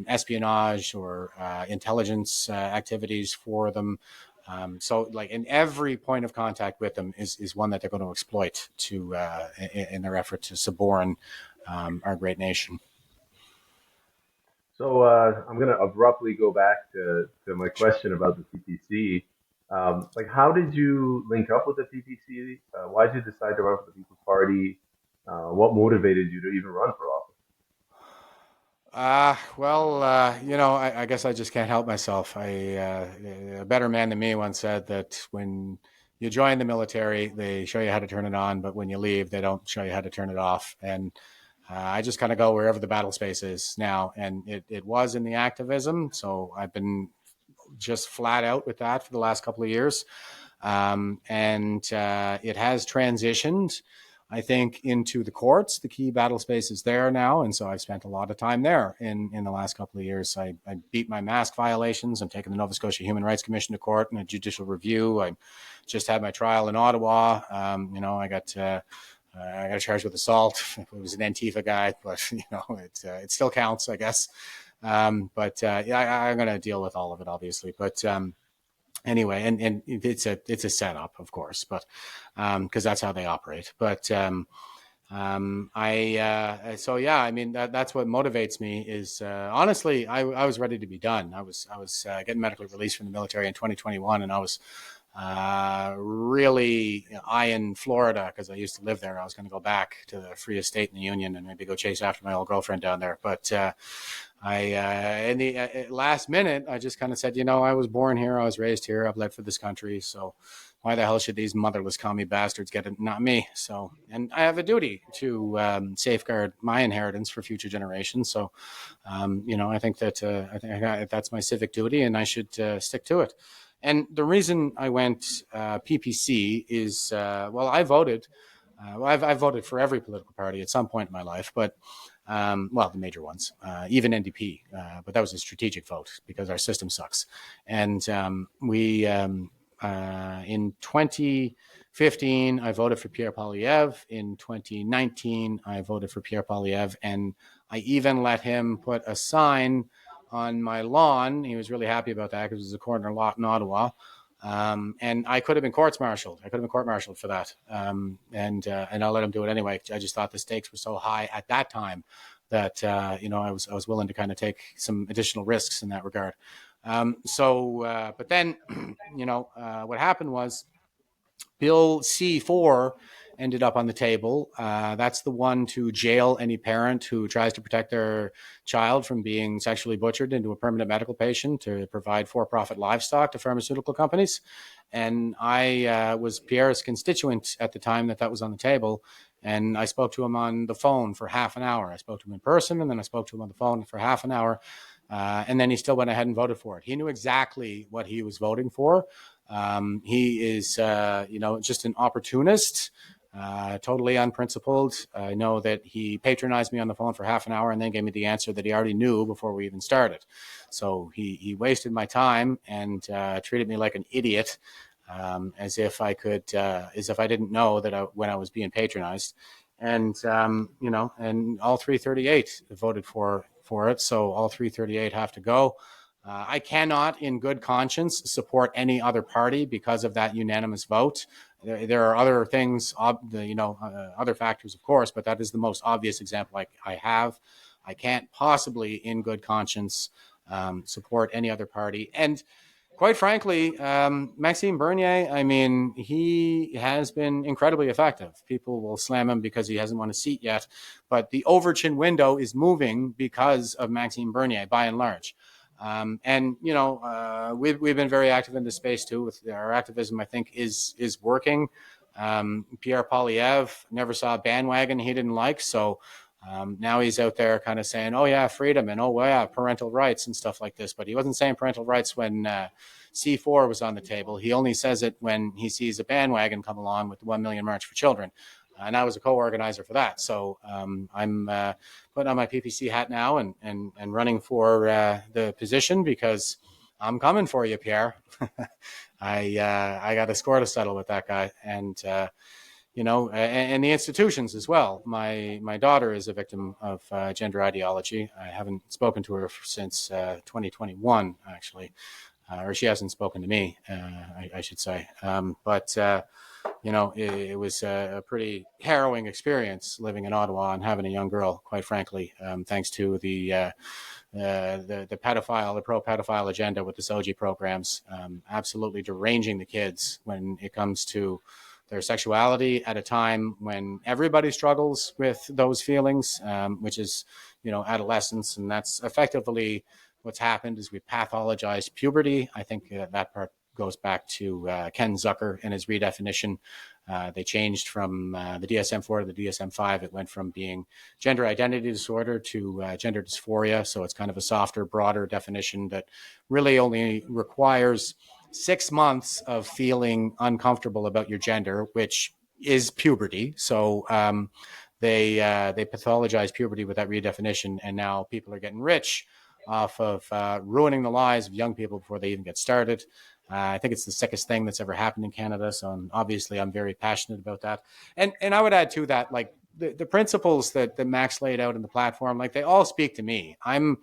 espionage or intelligence activities for them. So, like, in every point of contact with them is one that they're going to exploit in their effort to suborn our great nation. So I'm going to abruptly go back to my question about the PPC. Like, how did you link up with the PPC? Why did you decide to run for the People's Party? What motivated you to even run for office? I guess I just can't help myself. A better man than me once said that when you join the military, they show you how to turn it on, but when you leave, they don't show you how to turn it off. And I just kind of go wherever the battle space is now. And it was in the activism. So I've been just flat out with that for the last couple of years. It has transitioned, I think, into the courts. The key battle space is there now. And so I've spent a lot of time there in the last couple of years. I beat my mask violations. I'm taking the Nova Scotia Human Rights Commission to court in a judicial review. I just had my trial in Ottawa. I got charged with assault. It was an Antifa guy, but it still counts, I guess. I'm going to deal with all of it, obviously. But anyway, and it's a setup, of course, but because that's how they operate. But that's what motivates me. Is honestly, I was ready to be done. I was getting medically released from the military in 2021, and I was really eyeing Florida because I used to live there. I was going to go back to the freest state in the union and maybe go chase after my old girlfriend down there. But in the last minute, I just kind of said, I was born here, I was raised here, I've lived for this country, so why the hell should these motherless commie bastards get it, not me? So, and I have a duty to safeguard my inheritance for future generations. So, I think that that's my civic duty, and I should stick to it. And the reason I went PPC is, I voted. I've voted for every political party at some point in my life, but the major ones, even NDP, but that was a strategic vote because our system sucks. And in 2015, I voted for Pierre Poilievre. In 2019, I voted for Pierre Poilievre, and I even let him put a sign on my lawn. He was really happy about that because it was a corner lot in Ottawa. And I could have been court-martialed. For that. And I'll let him do it anyway. I just thought the stakes were so high at that time that, I was willing to kind of take some additional risks in that regard. But then, what happened was Bill C4 ended up on the table. That's the one to jail any parent who tries to protect their child from being sexually butchered into a permanent medical patient to provide for-profit livestock to pharmaceutical companies. And I was Pierre's constituent at the time that was on the table. And I spoke to him on the phone for half an hour. I spoke to him in person, and then I spoke to him on the phone for half an hour. And then he still went ahead and voted for it. He knew exactly what he was voting for. He is, just an opportunist, totally unprincipled. I know that he patronized me on the phone for half an hour and then gave me the answer that he already knew before we even started. So he wasted my time and treated me like an idiot. as if I could, as if I didn't know that when I was being patronized. And, and all 338 voted for it. So all 338 have to go. I cannot, in good conscience, support any other party because of that unanimous vote. There are other things, other factors, of course, but that is the most obvious example I have. I can't possibly, in good conscience, support any other party. And quite frankly, Maxime Bernier, I mean, he has been incredibly effective. People will slam him because he hasn't won a seat yet, but the Overton window is moving because of Maxime Bernier, by and large. We've been very active in this space too. With our activism, I think is working. Pierre Poilievre never saw a bandwagon he didn't like, so now he's out there kind of saying, "Oh yeah, freedom," and "Oh yeah, parental rights" and stuff like this. But he wasn't saying parental rights when C4 was on the table. He only says it when he sees a bandwagon come along with the 1 Million March for Children. And I was a co-organizer for that. So I'm putting on my PPC hat now and running for the position because I'm coming for you, Pierre. I got a score to settle with that guy. And, and the institutions as well. My daughter is a victim of gender ideology. I haven't spoken to her since 2021, actually. Or she hasn't spoken to me, I should say. It was a pretty harrowing experience living in Ottawa and having a young girl, quite frankly, thanks to the pedophile, the pro-pedophile agenda with the SOGI programs, absolutely deranging the kids when it comes to their sexuality at a time when everybody struggles with those feelings, which is, adolescence. And that's effectively what's happened is we pathologized puberty. I think that part goes back to Ken Zucker and his redefinition. They changed from the DSM-4 to the DSM-5. It went from being gender identity disorder to gender dysphoria. So it's kind of a softer, broader definition that really only requires 6 months of feeling uncomfortable about your gender, which is puberty. So they pathologize puberty with that redefinition, and now people are getting rich off of ruining the lives of young people before they even get started. I think it's the sickest thing that's ever happened in Canada. So obviously I'm very passionate about that. And I would add to that, like the principles that Max laid out in the platform, like they all speak to me. I'm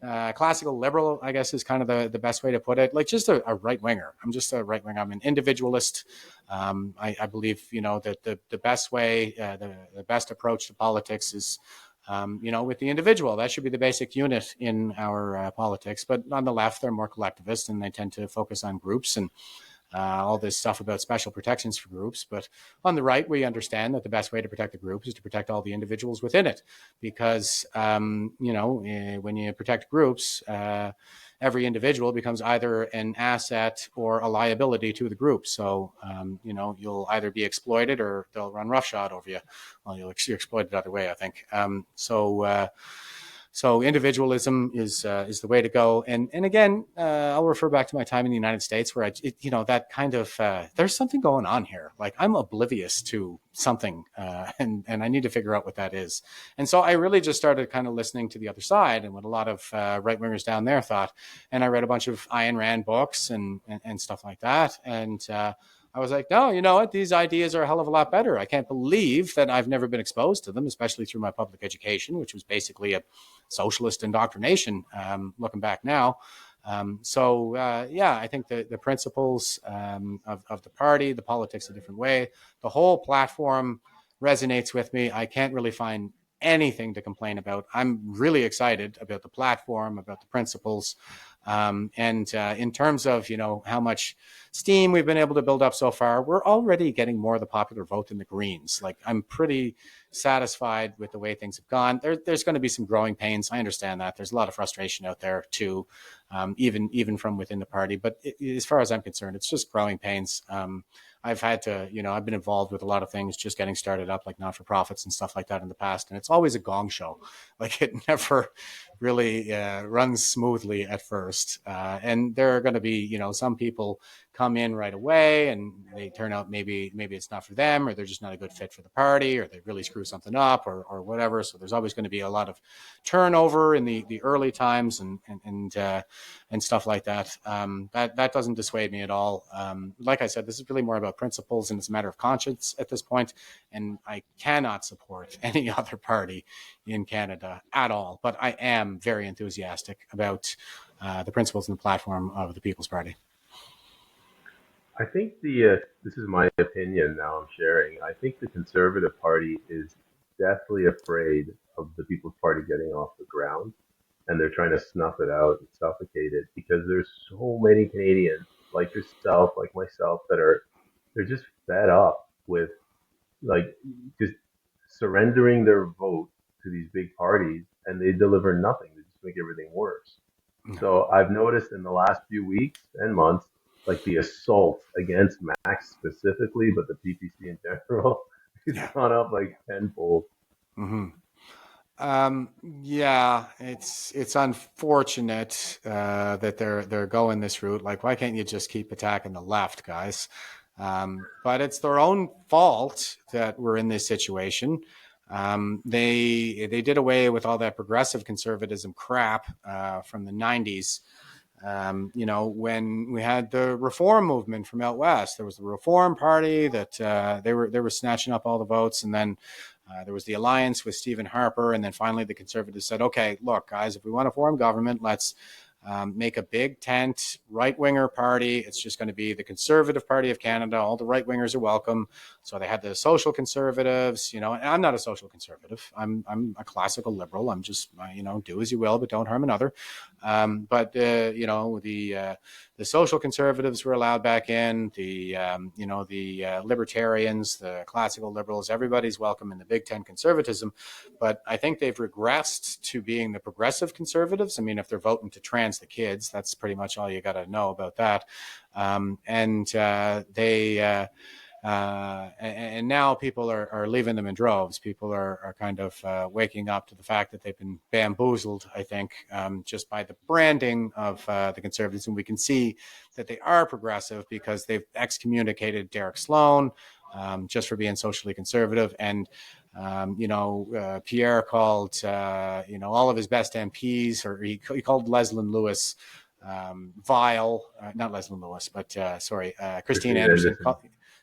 classical liberal, I guess is kind of the best way to put it. Like just a right winger. I'm just a right winger. I'm an individualist. I believe, that the best way, the best approach to politics is with the individual. That should be the basic unit in our politics. But on the left, they're more collectivist and they tend to focus on groups and all this stuff about special protections for groups. But on the right, we understand that the best way to protect the group is to protect all the individuals within it. Because, when you protect groups, every individual becomes either an asset or a liability to the group. So, you'll either be exploited or they'll run roughshod over you. Well, you're exploited either way, I think. So individualism is the way to go. And again, I'll refer back to my time in the United States where that kind of, there's something going on here. Like I'm oblivious to something and I need to figure out what that is. And so I really just started kind of listening to the other side and what a lot of right wingers down there thought. And I read a bunch of Ayn Rand books and stuff like that. And I was like, no, you know what? These ideas are a hell of a lot better. I can't believe that I've never been exposed to them, especially through my public education, which was basically a socialist indoctrination, looking back now. I think the principles of the party, the politics a different way, the whole platform resonates with me. I can't really find anything to complain about. I'm really excited about the platform, about the principles. In terms of, how much steam we've been able to build up so far, we're already getting more of the popular vote than the Greens. Like I'm pretty satisfied with the way things have gone. There's going to be some growing pains. I understand that. There's a lot of frustration out there too, even from within the party. But as far as I'm concerned, it's just growing pains. I've had to, I've been involved with a lot of things just getting started up, like not-for-profits and stuff like that in the past. And it's always a gong show. Like it never really runs smoothly at first. And there are going to be, some people come in right away and they turn out maybe it's not for them, or they're just not a good fit for the party, or they really screw something up or whatever. So there's always going to be a lot of turnover in the early times and stuff like that. That doesn't dissuade me at all. Like I said, this is really more about principles, and it's a matter of conscience at this point. And I cannot support any other party in Canada at all. But I am very enthusiastic about the principles and the platform of the People's Party. I think this is my opinion now I'm sharing. I think the Conservative Party is deathly afraid of the People's Party getting off the ground, and they're trying to snuff it out and suffocate it because there's so many Canadians like yourself, like myself, they're just fed up with like just surrendering their vote to these big parties, and they deliver nothing. They just make everything worse. So I've noticed in the last few weeks and months, like the assault against Max specifically, but the PPC in general, it's gone up like tenfold. Mm-hmm. Yeah, it's unfortunate that they're going this route. Like, why can't you just keep attacking the left, guys? But it's their own fault that we're in this situation. They did away with all that progressive conservatism crap from the 90s. When we had the reform movement from out west, there was the Reform Party that they were snatching up all the votes, and then there was the alliance with Stephen Harper, and then finally the Conservatives said, "Okay, look, guys, if we want to form government, let's make a big tent right-winger party. It's just going to be the Conservative Party of Canada. All the right-wingers are welcome." So they had the social conservatives, and I'm not a social conservative. I'm a classical liberal. I'm just, do as you will, but don't harm another. But the social conservatives were allowed back in. The libertarians, the classical liberals, everybody's welcome in the Big Ten conservatism. But I think they've regressed to being the progressive conservatives. I mean, if they're voting to trans the kids, that's pretty much all you got to know about that. And now people are leaving them in droves. People are kind of waking up to the fact that they've been bamboozled, I think, just by the branding of the Conservatives. And we can see that they are progressive because they've excommunicated Derek Sloan just for being socially conservative. And, Pierre called, all of his best MPs, or he called Leslyn Lewis vile, not Leslyn Lewis, but Christine Anderson.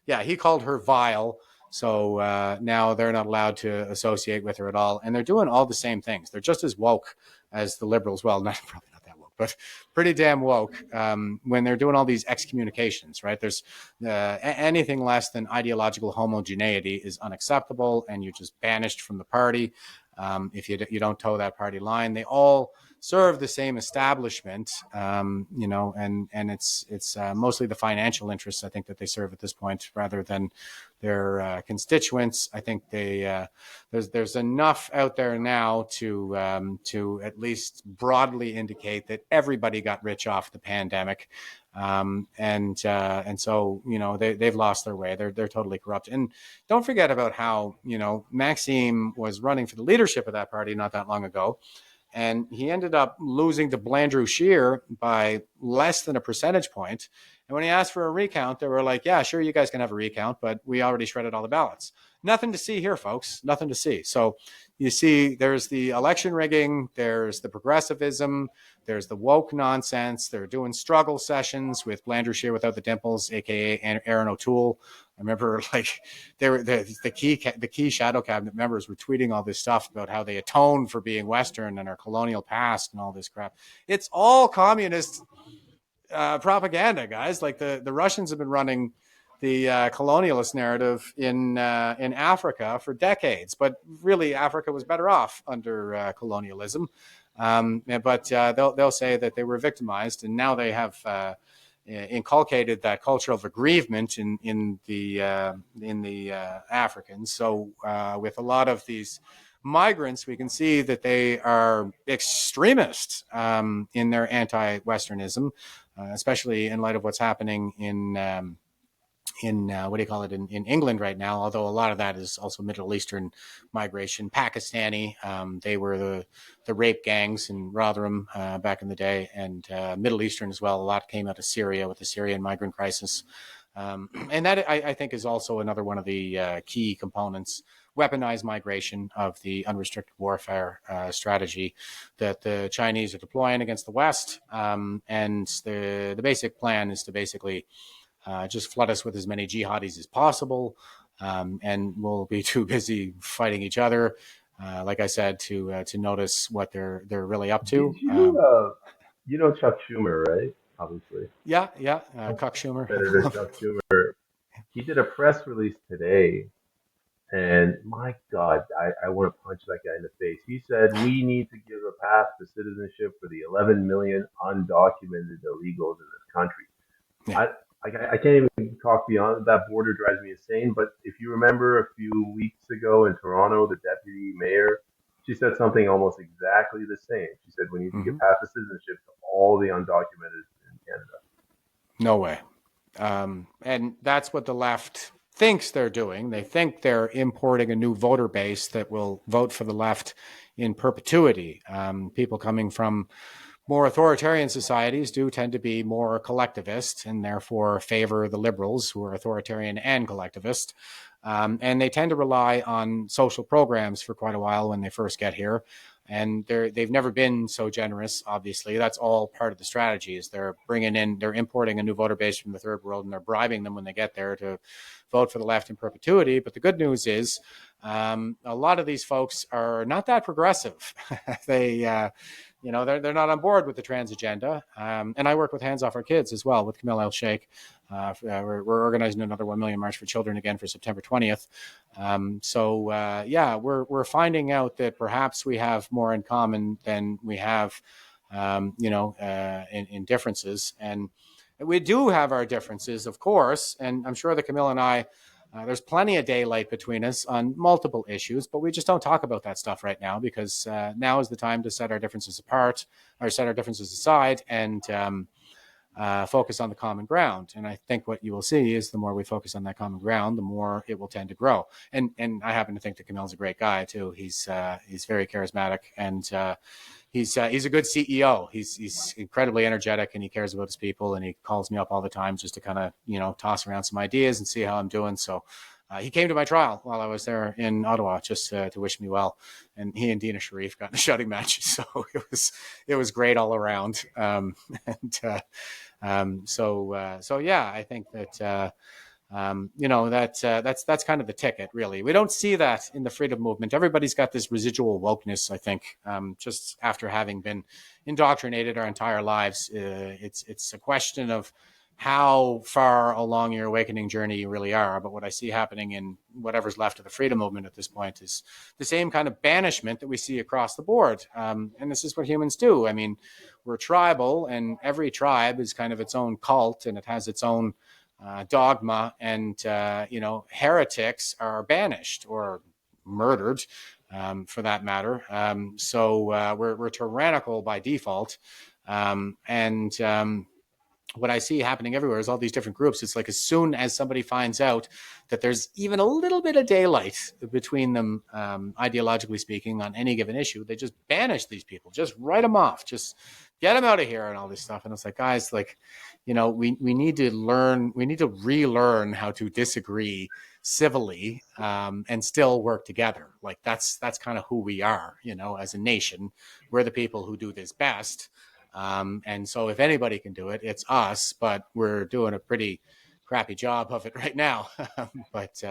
He called her vile. So now they're not allowed to associate with her at all. And they're doing all the same things. They're just as woke as the Liberals. Well, probably not that woke, but pretty damn woke when they're doing all these excommunications, right? There's anything less than ideological homogeneity is unacceptable, and you're just banished from the party if you don't toe that party line. They all serve the same establishment, and it's mostly the financial interests, I think, that they serve at this point rather than their constituents. I think there's enough out there now to at least broadly indicate that everybody got rich off the pandemic. And so, they've lost their way. They're totally corrupt. And don't forget about how, Maxime was running for the leadership of that party not that long ago. And he ended up losing to Blandrew Shear by less than a percentage point. And when he asked for a recount, they were like, yeah, sure, you guys can have a recount, but we already shredded all the ballots. Nothing to see here, folks. Nothing to see. So you see, there's the election rigging, there's the progressivism, there's the woke nonsense. They're doing struggle sessions with Blandrew Shear without the dimples, aka Aaron O'Toole. I remember, they were the key shadow cabinet members were tweeting all this stuff about how they atone for being Western and our colonial past and all this crap. It's all communist propaganda, guys. Like the Russians have been running the colonialist narrative in Africa for decades, but really Africa was better off under colonialism. But they'll say that they were victimized, and now they have inculcated that culture of aggrievement in the Africans. So with a lot of these migrants, we can see that they are extremists in their anti-Westernism, especially in light of what's happening in in England right now, although a lot of that is also Middle Eastern migration. Pakistani, they were the rape gangs in Rotherham back in the day, and Middle Eastern as well. A lot came out of Syria with the Syrian migrant crisis. And that, I think, is also another one of the key components weaponized migration of the unrestricted warfare strategy that the Chinese are deploying against the West. And the basic plan is to basically just flood us with as many jihadis as possible, and we'll be too busy fighting each other, like I said, to notice what they're really up to. You know Chuck Schumer, right? Obviously, Yeah, Cock Schumer. Senator Chuck Schumer. He did a press release today, and my God, I want to punch that guy in the face. He said we need to give a path to citizenship for the 11 million undocumented illegals in this country. Yeah. I can't even talk beyond that. Border drives me insane. But if you remember a few weeks ago in Toronto, the deputy mayor, she said something almost exactly the same. She said we need to give path to citizenship to all the undocumented in Canada. No way. And that's what the left thinks they're doing. They think they're importing a new voter base that will vote for the left in perpetuity. People coming from more authoritarian societies do tend to be more collectivist and therefore favor the liberals, who are authoritarian and collectivist. And they tend to rely on social programs for quite a while when they first get here. And they've never been so generous, obviously. That's all part of the strategy, is they're importing a new voter base from the third world, and they're bribing them when they get there to vote for the left in perpetuity. But the good news is a lot of these folks are not that progressive. They're not on board with the trans agenda. And I work with Hands Off Our Kids as well, with Camille El Sheikh. We're organizing another 1 million March for Children again for September 20th. We're finding out that perhaps we have more in common than we have, in differences. And we do have our differences, of course. And I'm sure that Camille and I, there's plenty of daylight between us on multiple issues, but we just don't talk about that stuff right now, because now is the time to set our differences aside, and focus on the common ground. And I think what you will see is the more we focus on that common ground, the more it will tend to grow. And I happen to think that Camille's a great guy too. He's very charismatic, and he's a good CEO. He's incredibly energetic, and he cares about his people, and he calls me up all the time just to kind of, toss around some ideas and see how I'm doing. So he came to my trial while I was there in Ottawa just to wish me well. And he and Dina Sharif got in a shouting match. So it was great all around. I think that, that's kind of the ticket, really. We don't see that in the freedom movement. Everybody's got this residual wokeness, I think, just after having been indoctrinated our entire lives. It's a question of how far along your awakening journey you really are. But what I see happening in whatever's left of the freedom movement at this point is the same kind of banishment that we see across the board. And this is what humans do. I mean, we're tribal, and every tribe is kind of its own cult, and it has its own dogma, and heretics are banished or murdered, for that matter. We're tyrannical by default, what I see happening everywhere is all these different groups. It's like as soon as somebody finds out that there's even a little bit of daylight between them, ideologically speaking, on any given issue, they just banish these people, just write them off, just get them out of here and all this stuff. And it's like, guys, we need to relearn how to disagree civilly, and still work together. Like that's kind of who we are, as a nation. We're the people who do this best. And so if anybody can do it, it's us, but we're doing a pretty crappy job of it right now. But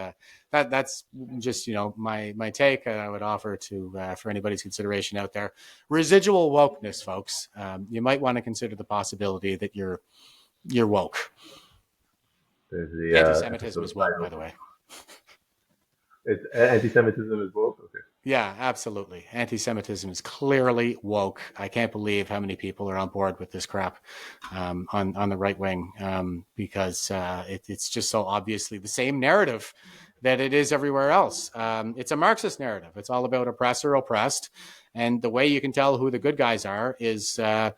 that's just, my take I would offer to for anybody's consideration out there. Residual wokeness, folks. You might want to consider the possibility that you're woke. Anti-Semitism is woke, by the way. It's anti-Semitism is woke? Okay. Yeah, absolutely. Anti-Semitism is clearly woke. I can't believe how many people are on board with this crap on the right wing, because it's just so obviously the same narrative that it is everywhere else. It's a Marxist narrative. It's all about oppressor, oppressed. And the way you can tell who the good guys are is the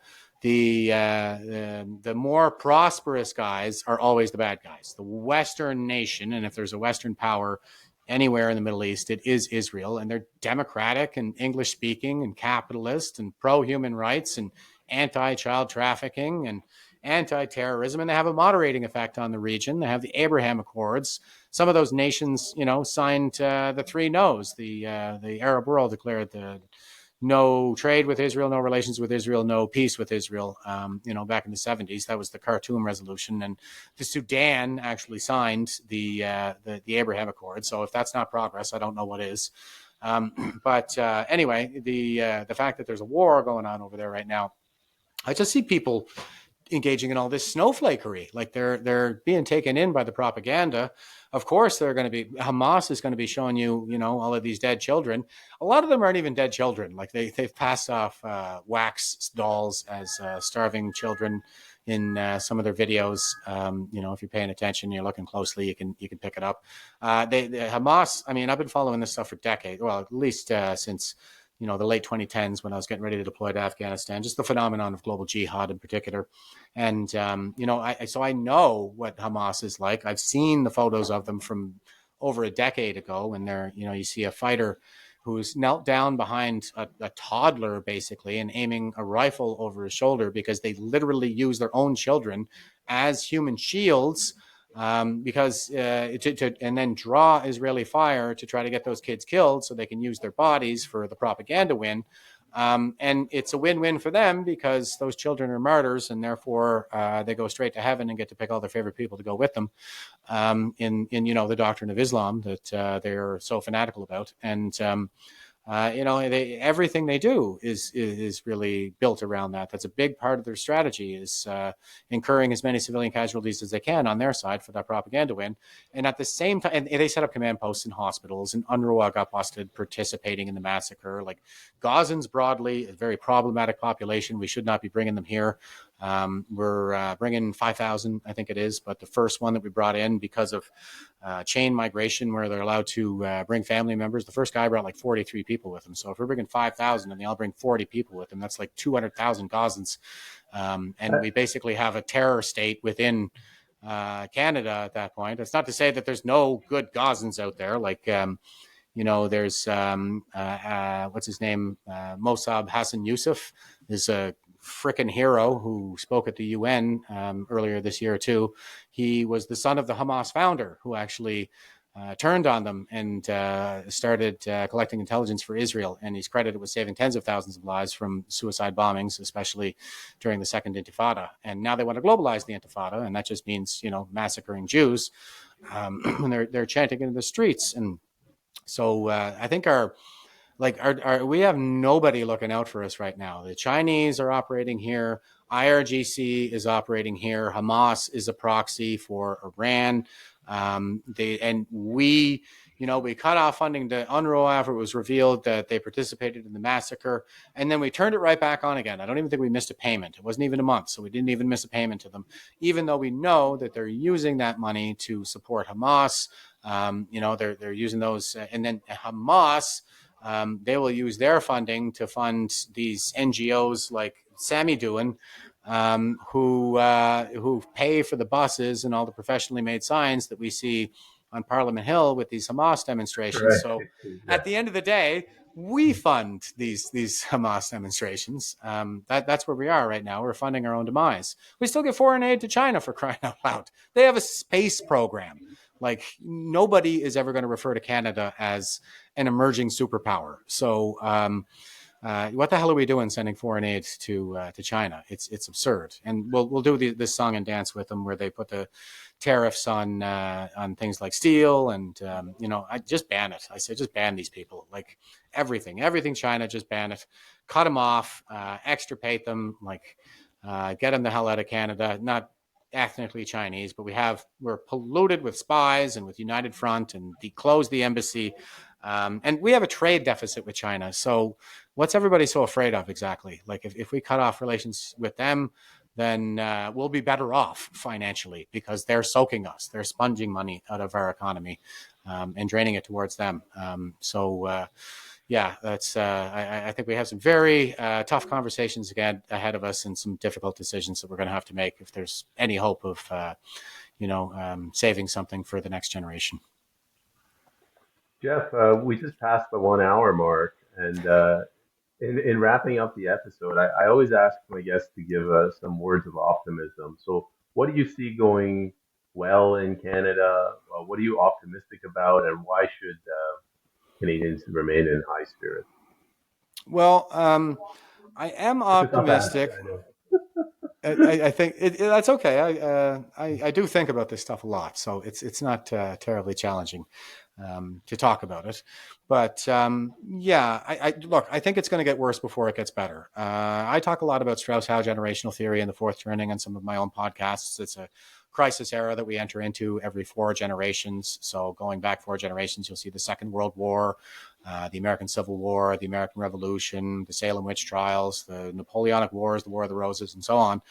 more prosperous guys are always the bad guys. The Western nation, and if there's a Western power anywhere in the Middle East, it is Israel, and they're democratic and English speaking and capitalist and pro human rights and anti child trafficking and anti-terrorism, and they have a moderating effect on the region. They have the Abraham Accords. Some of those nations, signed the three no's. The Arab world declared the no trade with Israel, no relations with Israel, no peace with Israel. Back in the 70s, that was the Khartoum resolution, and the Sudan actually signed the Abraham Accord. So if that's not progress, I don't know what is. But anyway, the fact that there's a war going on over there right now, I just see people engaging in all this snowflakery, like they're being taken in by the propaganda. Of course, Hamas is going to be showing you, all of these dead children. A lot of them aren't even dead children. Like they've passed off wax dolls as starving children in some of their videos. If you're paying attention, you're looking closely, you can pick it up. Hamas. I mean, I've been following this stuff for decades. Well, at least since the late 2010s, when I was getting ready to deploy to Afghanistan, just the phenomenon of global jihad in particular. And, so I know what Hamas is like. I've seen the photos of them from over a decade ago, and you see a fighter who's knelt down behind a toddler, basically, and aiming a rifle over his shoulder, because they literally use their own children as human shields, because and then draw Israeli fire to try to get those kids killed so they can use their bodies for the propaganda win. And it's a win-win for them, because those children are martyrs, and therefore they go straight to heaven and get to pick all their favorite people to go with them, in the doctrine of Islam that they're so fanatical about. And everything they do is really built around that. That's a big part of their strategy, is incurring as many civilian casualties as they can on their side for that propaganda win. And at the same time, and they set up command posts in hospitals, and UNRWA got busted participating in the massacre. Like Gazans broadly, a very problematic population. We should not be bringing them here. We're bringing 5,000, I think it is, but the first one that we brought in because of chain migration, where they're allowed to bring family members. The first guy brought like 43 people with him. So if we're bringing 5,000 and they all bring 40 people with them, that's like 200,000 Gazans. And we basically have a terror state within Canada at that point. It's not to say that there's no good Gazans out there. Like, there's what's his name? Mossab Hassan Yusuf is a frickin' hero who spoke at the UN earlier this year too. He was the son of the Hamas founder, who actually turned on them and started collecting intelligence for Israel. And he's credited with saving tens of thousands of lives from suicide bombings, especially during the Second Intifada. And now they want to globalize the Intifada, and that just means, massacring Jews. And they're chanting into the streets. And so I think we have nobody looking out for us right now. The Chinese are operating here. IRGC is operating here. Hamas is a proxy for Iran. We cut off funding to UNRWA after it was revealed that they participated in the massacre, and then we turned it right back on again. I don't even think we missed a payment. It wasn't even a month, so we didn't even miss a payment to them, even though we know that they're using that money to support Hamas. They're using those, and then Hamas. They will use their funding to fund these NGOs like Sammy doing, who pay for the buses and all the professionally made signs that we see on Parliament Hill with these Hamas demonstrations. Right. So at the end of the day, we fund these Hamas demonstrations. That's where we are right now. We're funding our own demise. We still get foreign aid to China, for crying out loud. They have a space program. Like, nobody is ever going to refer to Canada as an emerging superpower. So what the hell are we doing sending foreign aid to China? It's absurd. And we'll do this song and dance with them, where they put the tariffs on things like steel, and I just ban it. I say just ban these people. Like everything China, just ban it. Cut them off, extirpate them, get them the hell out of Canada. Not ethnically Chinese, but we're polluted with spies and with United Front, and they closed the embassy. And we have a trade deficit with China. So what's everybody so afraid of exactly? Like if we cut off relations with them, then we'll be better off financially, because they're soaking us. They're sponging money out of our economy and draining it towards them. That's. I think we have some very tough conversations again ahead of us, and some difficult decisions that we're going to have to make if there's any hope of, saving something for the next generation. Jeff, we just passed the 1 hour mark, and In wrapping up the episode, I always ask my guests to give some words of optimism. So, what do you see going well in Canada? What are you optimistic about, and why should Canadians remain in high spirits? Well, I am It's a tough ask, optimistic. I know. I think that's okay. I do think about this stuff a lot, so it's not terribly challenging to talk about it. But yeah, I look. I think it's going to get worse before it gets better. I talk a lot about Strauss-Howe generational theory and the fourth turning on some of my own podcasts. It's a crisis era that we enter into every 4 generations. So going back 4 generations, you'll see the Second World War, the American Civil War, the American Revolution, the Salem witch trials, the Napoleonic Wars, the War of the Roses, and so on.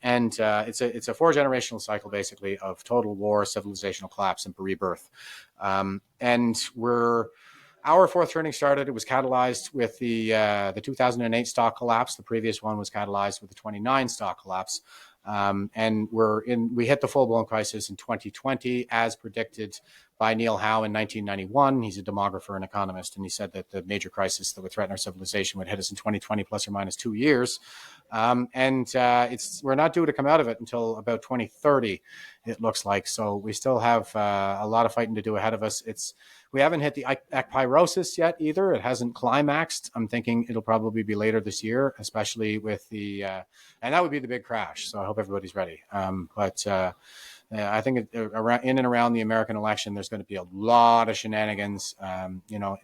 And it's a 4 generational cycle basically of total war, civilizational collapse, and rebirth. And our fourth turning started. It was catalyzed with the 2008 stock collapse. The previous one was catalyzed with the 29 stock collapse. And we hit the full blown crisis in 2020, as predicted by Neil Howe in 1991. He's a demographer and economist, and he said that the major crisis that would threaten our civilization would hit us in 2020, plus or minus 2 years. We're not due to come out of it until about 2030, it looks like. So we still have a lot of fighting to do ahead of us. We haven't hit the ekpyrosis yet either. It hasn't climaxed. I'm thinking it'll probably be later this year, especially with and that would be the big crash. So I hope everybody's ready. I think in and around the American election, there's going to be a lot of shenanigans,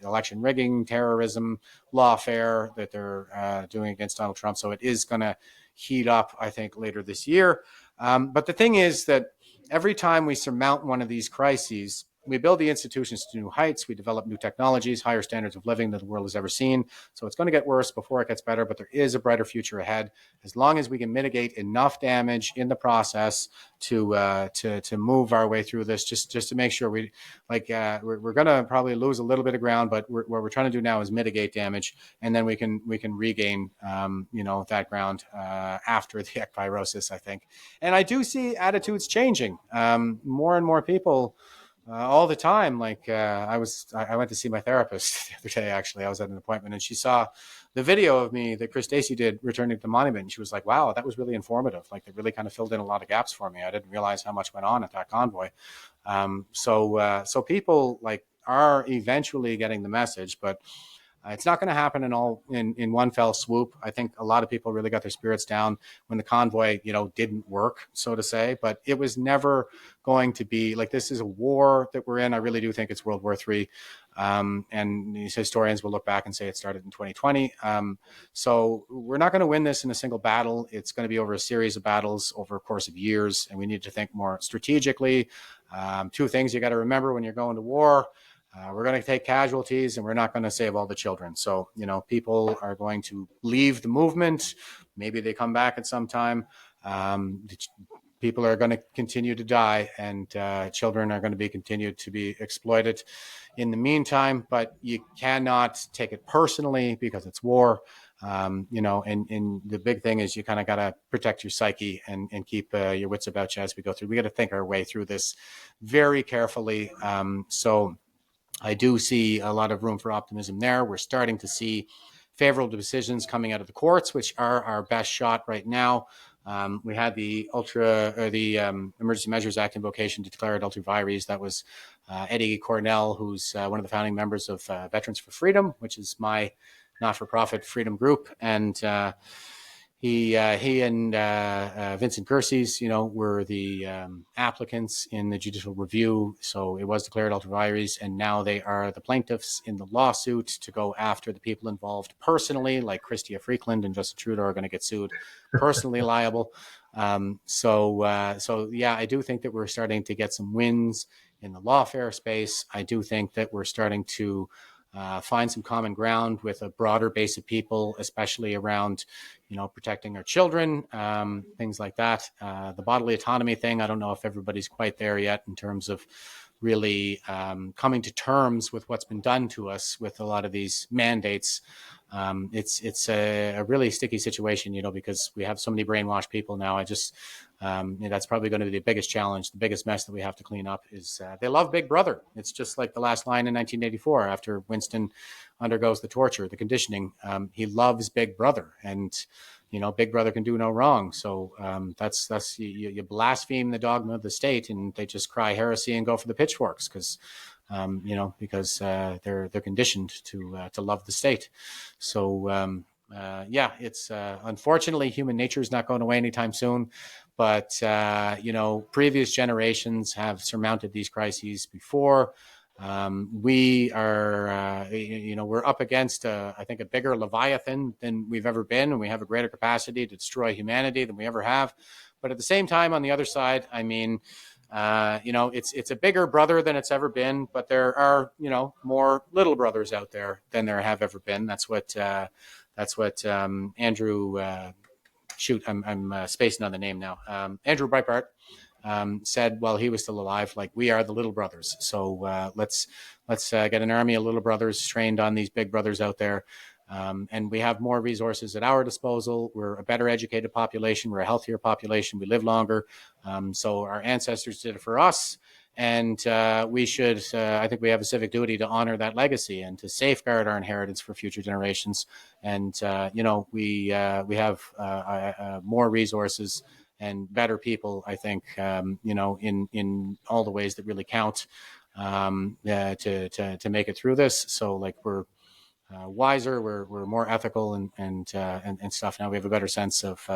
election rigging, terrorism, lawfare that they're doing against Donald Trump. So it is going to heat up, I think, later this year. But the thing is that every time we surmount one of these crises, we build the institutions to new heights. We develop new technologies, higher standards of living that the world has ever seen. So it's going to get worse before it gets better, but there is a brighter future ahead as long as we can mitigate enough damage in the process to move our way through this. Just to make sure we're going to probably lose a little bit of ground, but what we're trying to do now is mitigate damage, and then we can regain that ground after the ekpyrosis, I think. And I do see attitudes changing. More and more people. All the time. I went to see my therapist the other day, actually. I was at an appointment and she saw the video of me that Chris Stacey did returning to the monument. And she was like, wow, that was really informative. Like, it really kind of filled in a lot of gaps for me. I didn't realize how much went on at that convoy. So people are eventually getting the message, but it's not going to happen in one fell swoop. I think a lot of people really got their spirits down when the convoy, didn't work, so to say. But it was never going to be like, this is a war that we're in. I really do think it's World War III. And these historians will look back and say it started in 2020. So we're not going to win this in a single battle. It's going to be over a series of battles over a course of years. And we need to think more strategically. 2 things you got to remember when you're going to war. We're going to take casualties and we're not going to save all the children. So, people are going to leave the movement. Maybe they come back at some time. People are going to continue to die, and children are going to be continued to be exploited in the meantime. But you cannot take it personally because it's war. And the big thing is you kind of got to protect your psyche and keep your wits about you as we go through. We got to think our way through this very carefully. So I do see a lot of room for optimism there. We're starting to see favorable decisions coming out of the courts, which are our best shot right now. We had the Emergency Measures Act invocation to declare it ultra vires. That was Eddie Cornell, who's one of the founding members of Veterans for Freedom, which is my not-for-profit freedom group. And he and Vincent Gerses, were the applicants in the judicial review. So it was declared ultra vires, and now they are the plaintiffs in the lawsuit to go after the people involved personally, like Chrystia Freeland and Justin Trudeau are going to get sued, personally liable. So I do think that we're starting to get some wins in the lawfare space. I do think that we're starting to find some common ground with a broader base of people, especially around, protecting our children, things like that. The bodily autonomy thing, I don't know if everybody's quite there yet in terms of really coming to terms with what's been done to us with a lot of these mandates. It's a really sticky situation, because we have so many brainwashed people now. That's probably going to be the biggest challenge, the biggest mess that we have to clean up is they love Big Brother. It's just like the last line in 1984 after Winston undergoes the torture, the conditioning. He loves Big Brother, and Big Brother can do no wrong. So that's you blaspheme the dogma of the state, and they just cry heresy and go for the pitchforks because they're conditioned to love the state. So it's unfortunately human nature is not going away anytime soon. But previous generations have surmounted these crises before. We are, we're up against, I think, a bigger Leviathan than we've ever been, and we have a greater capacity to destroy humanity than we ever have. But at the same time, on the other side, I mean, it's a bigger brother than it's ever been, but there are, more little brothers out there than there have ever been. That's what Andrew. I'm spacing on the name now. Andrew Breitbart said while he was still alive, like, we are the little brothers. So let's get an army of little brothers trained on these big brothers out there. And we have more resources at our disposal. We're a better educated population. We're a healthier population. We live longer. So our ancestors did it for us. And we should, I think we have a civic duty to honor that legacy and to safeguard our inheritance for future generations. And, we have more resources and better people, I think, in all the ways that really count to make it through this. So, like, we're wiser, we're more ethical and stuff. Now we have a better sense of,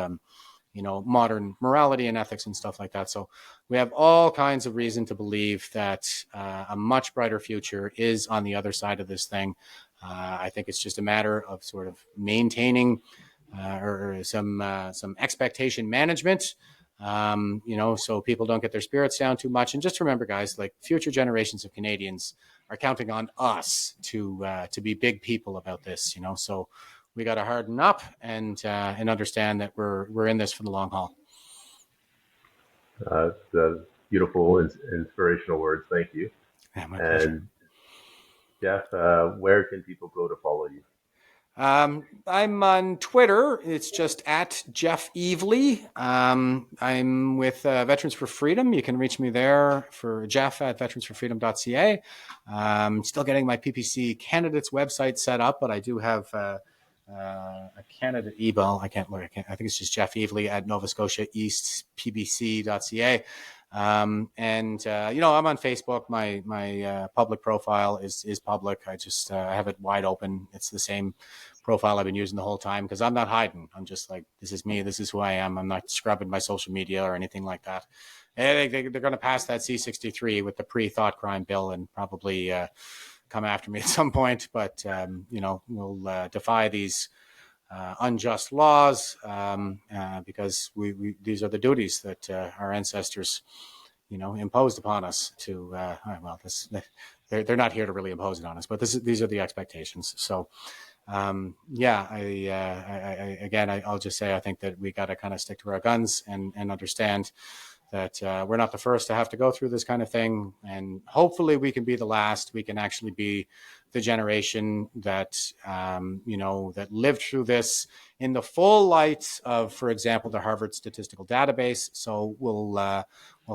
modern morality and ethics and stuff like that. So we have all kinds of reason to believe that a much brighter future is on the other side of this thing. I think it's just a matter of sort of maintaining or some expectation management, so people don't get their spirits down too much. And just remember, guys, like, future generations of Canadians are counting on us to be big people about this, so we got to harden up and understand that we're in this for the long haul. It's beautiful, inspirational words. Thank you. Yeah, my pleasure. And Jeff, where can people go to follow you? I'm on Twitter. It's just at Jeff Evely. I'm with Veterans for Freedom. You can reach me there for Jeff at veteransforfreedom.ca. Still getting my PPC candidates website set up, but I do have a candidate email. I think it's just Jeff Evely at Nova Scotia East PBC.ca. I'm on Facebook. My public profile is public. I just I have it wide open. It's the same profile I've been using the whole time because I'm not hiding. I'm just like, this is me. This is who I am. I'm not scrubbing my social media or anything like that. They're going to pass that C-63 with the pre-thought crime bill and probably come after me at some point. But we'll defy these unjust laws because we these are the duties that our ancestors imposed upon us to they're not here to really impose it on us, but these are the expectations. So I'll just say I think that we got to kind of stick to our guns and understand that we're not the first to have to go through this kind of thing, and hopefully we can be the last. We can actually be the generation that that lived through this in the full light of, for example, the Harvard Statistical Database. So we'll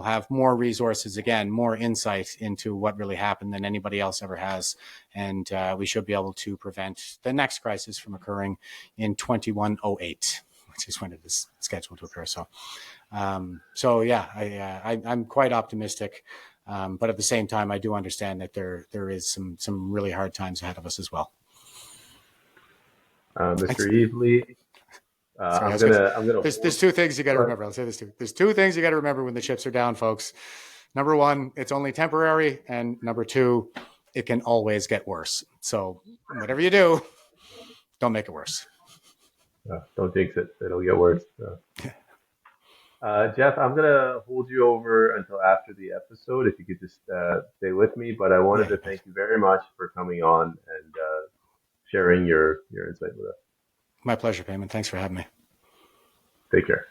have more resources, again, more insight into what really happened than anybody else ever has, and we should be able to prevent the next crisis from occurring in 2108, which is when it is scheduled to occur. So. I'm quite optimistic, but at the same time, I do understand that there is some really hard times ahead of us as well. Mr. Evely, I'm gonna. There's two things you got to remember. I'll say this too. There's two things you got to remember when the chips are down, folks. Number one, it's only temporary, and number two, it can always get worse. So whatever you do, don't make it worse. Don't jinx it; it'll get worse. Jeff, I'm going to hold you over until after the episode, if you could just stay with me. But I wanted to thank you very much for coming on and sharing your insight with us. My pleasure, Payman. Thanks for having me. Take care.